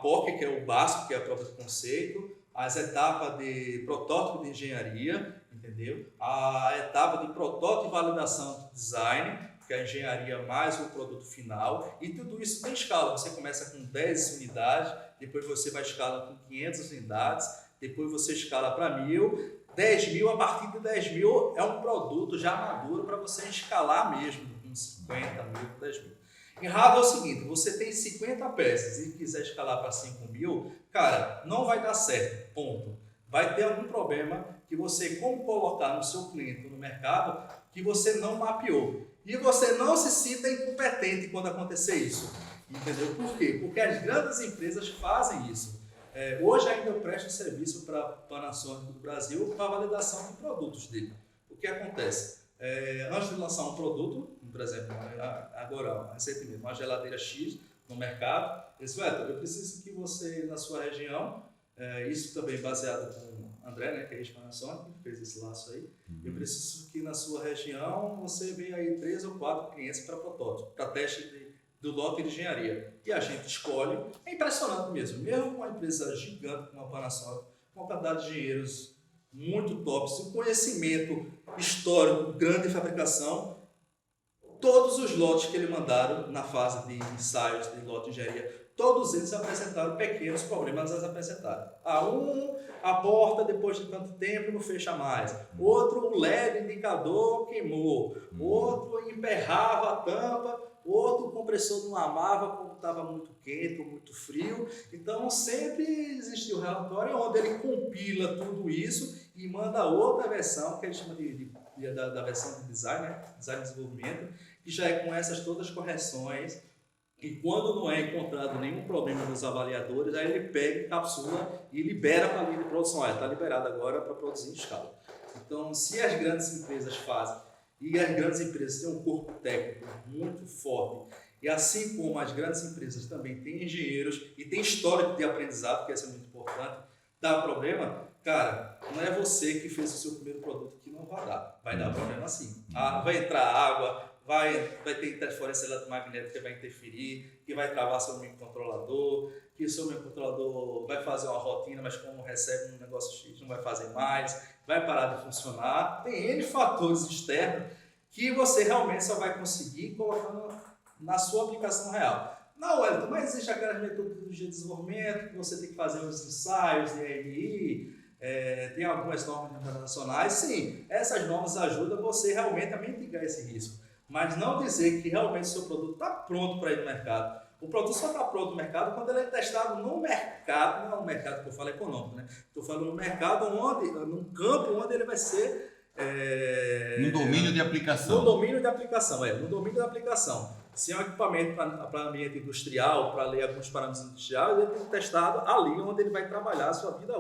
POC, que é o básico, que é a prova de conceito, as etapas de protótipo de engenharia, entendeu? A etapa de protótipo e validação de design, que é a engenharia mais o produto final, e tudo isso tem escala. Você começa com 10 unidades, depois você vai escalar com 500 unidades, depois você escala para 1000, 10.000, a partir de 10.000 é um produto já maduro para você escalar mesmo, com 50 mil, 10 mil. Em hardware é o seguinte, você tem 50 peças e quiser escalar para 5.000, cara, não vai dar certo, ponto. Vai ter algum problema que você, como colocar no seu cliente no mercado, que você não mapeou. E você não se sinta incompetente quando acontecer isso. Entendeu? Por quê? Porque as grandes empresas fazem isso. Hoje ainda eu presto serviço para a Panasonic do Brasil para validação de produtos dele. O que acontece? Antes de lançar um produto, por exemplo, agora, recentemente, uma geladeira X no mercado, eles falam, eu preciso que você, na sua região, isso também baseado com o André, né, que é ex-Panasonic, que fez esse laço aí, eu preciso que na sua região você venha aí 3 ou 4 clientes para protótipo, para teste do lote de engenharia. E a gente escolhe, é impressionante mesmo com uma empresa gigante como a Panasonic, com uma quantidade de engenheiros muito tops, um conhecimento histórico grande de fabricação, todos os lotes que ele mandaram na fase de ensaios de lote de engenharia, todos eles apresentaram pequenos problemas, eles apresentaram. A porta depois de tanto tempo não fecha mais. Outro, o LED indicador queimou. Outro, emperrava a tampa. Outro, o compressor não amava quando estava muito quente ou muito frio. Então, sempre existiu um relatório onde ele compila tudo isso e manda outra versão, que a gente chama da versão de design, né? Design de desenvolvimento, que já é com essas todas as correções. E quando não é encontrado nenhum problema nos avaliadores, aí ele pega, capsula e libera para a linha de produção. Está liberado agora para produzir em escala. Então, se as grandes empresas fazem, e as grandes empresas têm um corpo técnico muito forte, e assim como as grandes empresas também têm engenheiros e têm histórico de aprendizado, que isso é muito importante, dá problema, cara, não é você que fez o seu primeiro produto que não vai dar. Vai dar problema sim. Vai entrar água, vai ter interferência eletromagnética que vai interferir, que vai travar seu microcontrolador, que o seu microcontrolador vai fazer uma rotina, mas como recebe um negócio X, não vai fazer mais, vai parar de funcionar. Tem N fatores externos que você realmente só vai conseguir colocando na sua aplicação real. Não, Wellington, mas existe aquelas metodologias de desenvolvimento que você tem que fazer os ensaios de AMI, tem algumas normas internacionais. Sim, essas normas ajudam você realmente a mitigar esse risco. Mas não dizer que realmente o seu produto está pronto para ir no mercado. O produto só está pronto no mercado quando ele é testado no mercado, não é um mercado que eu falo econômico, né? Estou falando no mercado, num campo onde ele vai ser... no domínio de aplicação. No domínio de aplicação, no domínio da aplicação. Se é um equipamento para ambiente industrial, para ler alguns parâmetros industriais, ele tem que ser testado ali onde ele vai trabalhar a sua vida,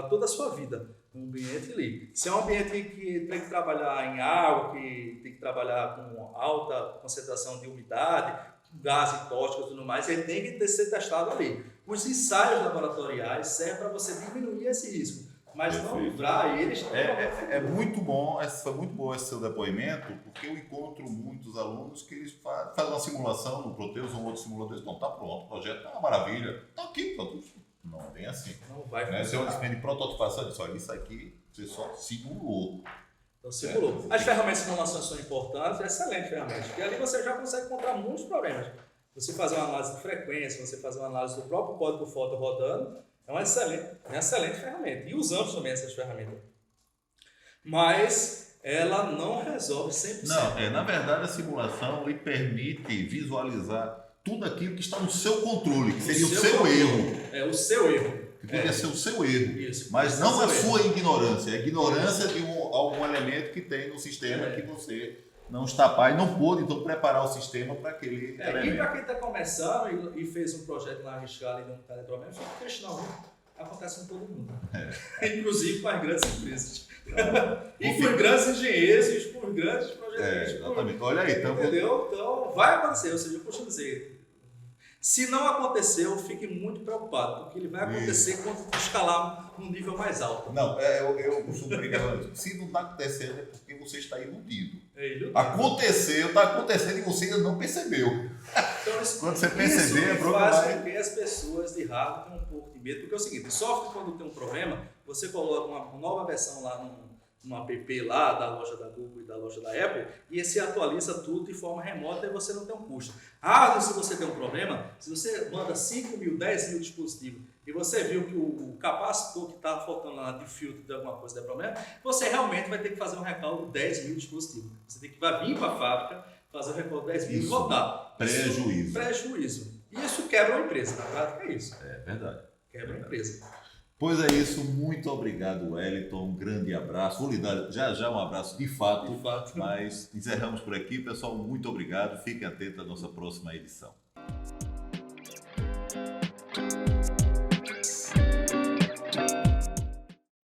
toda a sua vida. Um ambiente ali. Se é um ambiente que tem que trabalhar em água, que tem que trabalhar com alta concentração de umidade, gases tóxicos e tudo mais, ele tem que ser testado ali. Os ensaios laboratoriais servem para você diminuir esse risco, mas não livrar eles. É muito bom, foi muito bom esse seu depoimento, porque eu encontro muitos alunos que eles fazem uma simulação no Proteus ou outro simulador, eles estão, tá pronto, o projeto é uma maravilha, tá aqui, pronto. Não, bem assim. Não vai funcionar. Se eu disciplina de prototipação, olha, isso aqui você só simulou. Então, simulou. As ferramentas de simulação são importantes, excelentes ferramentas, porque ali você já consegue encontrar muitos problemas. Você fazer uma análise de frequência, você fazer uma análise do próprio código foto rodando, é uma excelente ferramenta. E usamos também essas ferramentas. Mas ela não resolve 100%. Não, na verdade a simulação lhe permite visualizar tudo aquilo que está no seu controle, que seria o seu erro. O seu erro. que podia ser o seu erro. Isso, Mas esse não é a o seu sua ignorância, é a ignorância de algum elemento que tem no sistema que você não está par e não pôde, então, preparar o sistema para aquele E elemento. para quem está começando e fez um projeto na arriscada e não está eletrônico, fica questão, acontece com todo mundo. Inclusive com as grandes empresas. E com os grandes engenheiros e com os grandes projetistas. Exatamente. Olha aí, então. Entendeu? Então vai acontecer, ou seja, eu costumo dizer. Se não aconteceu, fique muito preocupado, porque ele vai acontecer quando tu escalar num nível mais alto. Não, eu costumo brincar com isso. Se não está acontecendo é porque você está iludido. Aconteceu, está acontecendo e você ainda não percebeu. Então, quando você perceber, isso faz com que as pessoas de hardware tenham um pouco de medo, porque é o seguinte, software quando tem um problema, você coloca uma nova versão lá num app lá da loja da Google e da loja da Apple e se atualiza tudo de forma remota e você não tem um custo. Se você tem um problema, se você manda 5 mil, 10 mil dispositivos e você viu que o capacitor que está faltando lá de filtro de alguma coisa der problema, você realmente vai ter que fazer um recalque de 10 mil dispositivos. Você tem que vir para a fábrica, fazer o recalque de 10 mil e voltar. Prejuízo. Isso quebra uma empresa, na prática é isso. É verdade. Quebra uma empresa. Pois é isso, muito obrigado, Wellington, um grande abraço. Vou lhe dar já um abraço de fato, mas encerramos por aqui. Pessoal, muito obrigado. Fiquem atentos à nossa próxima edição.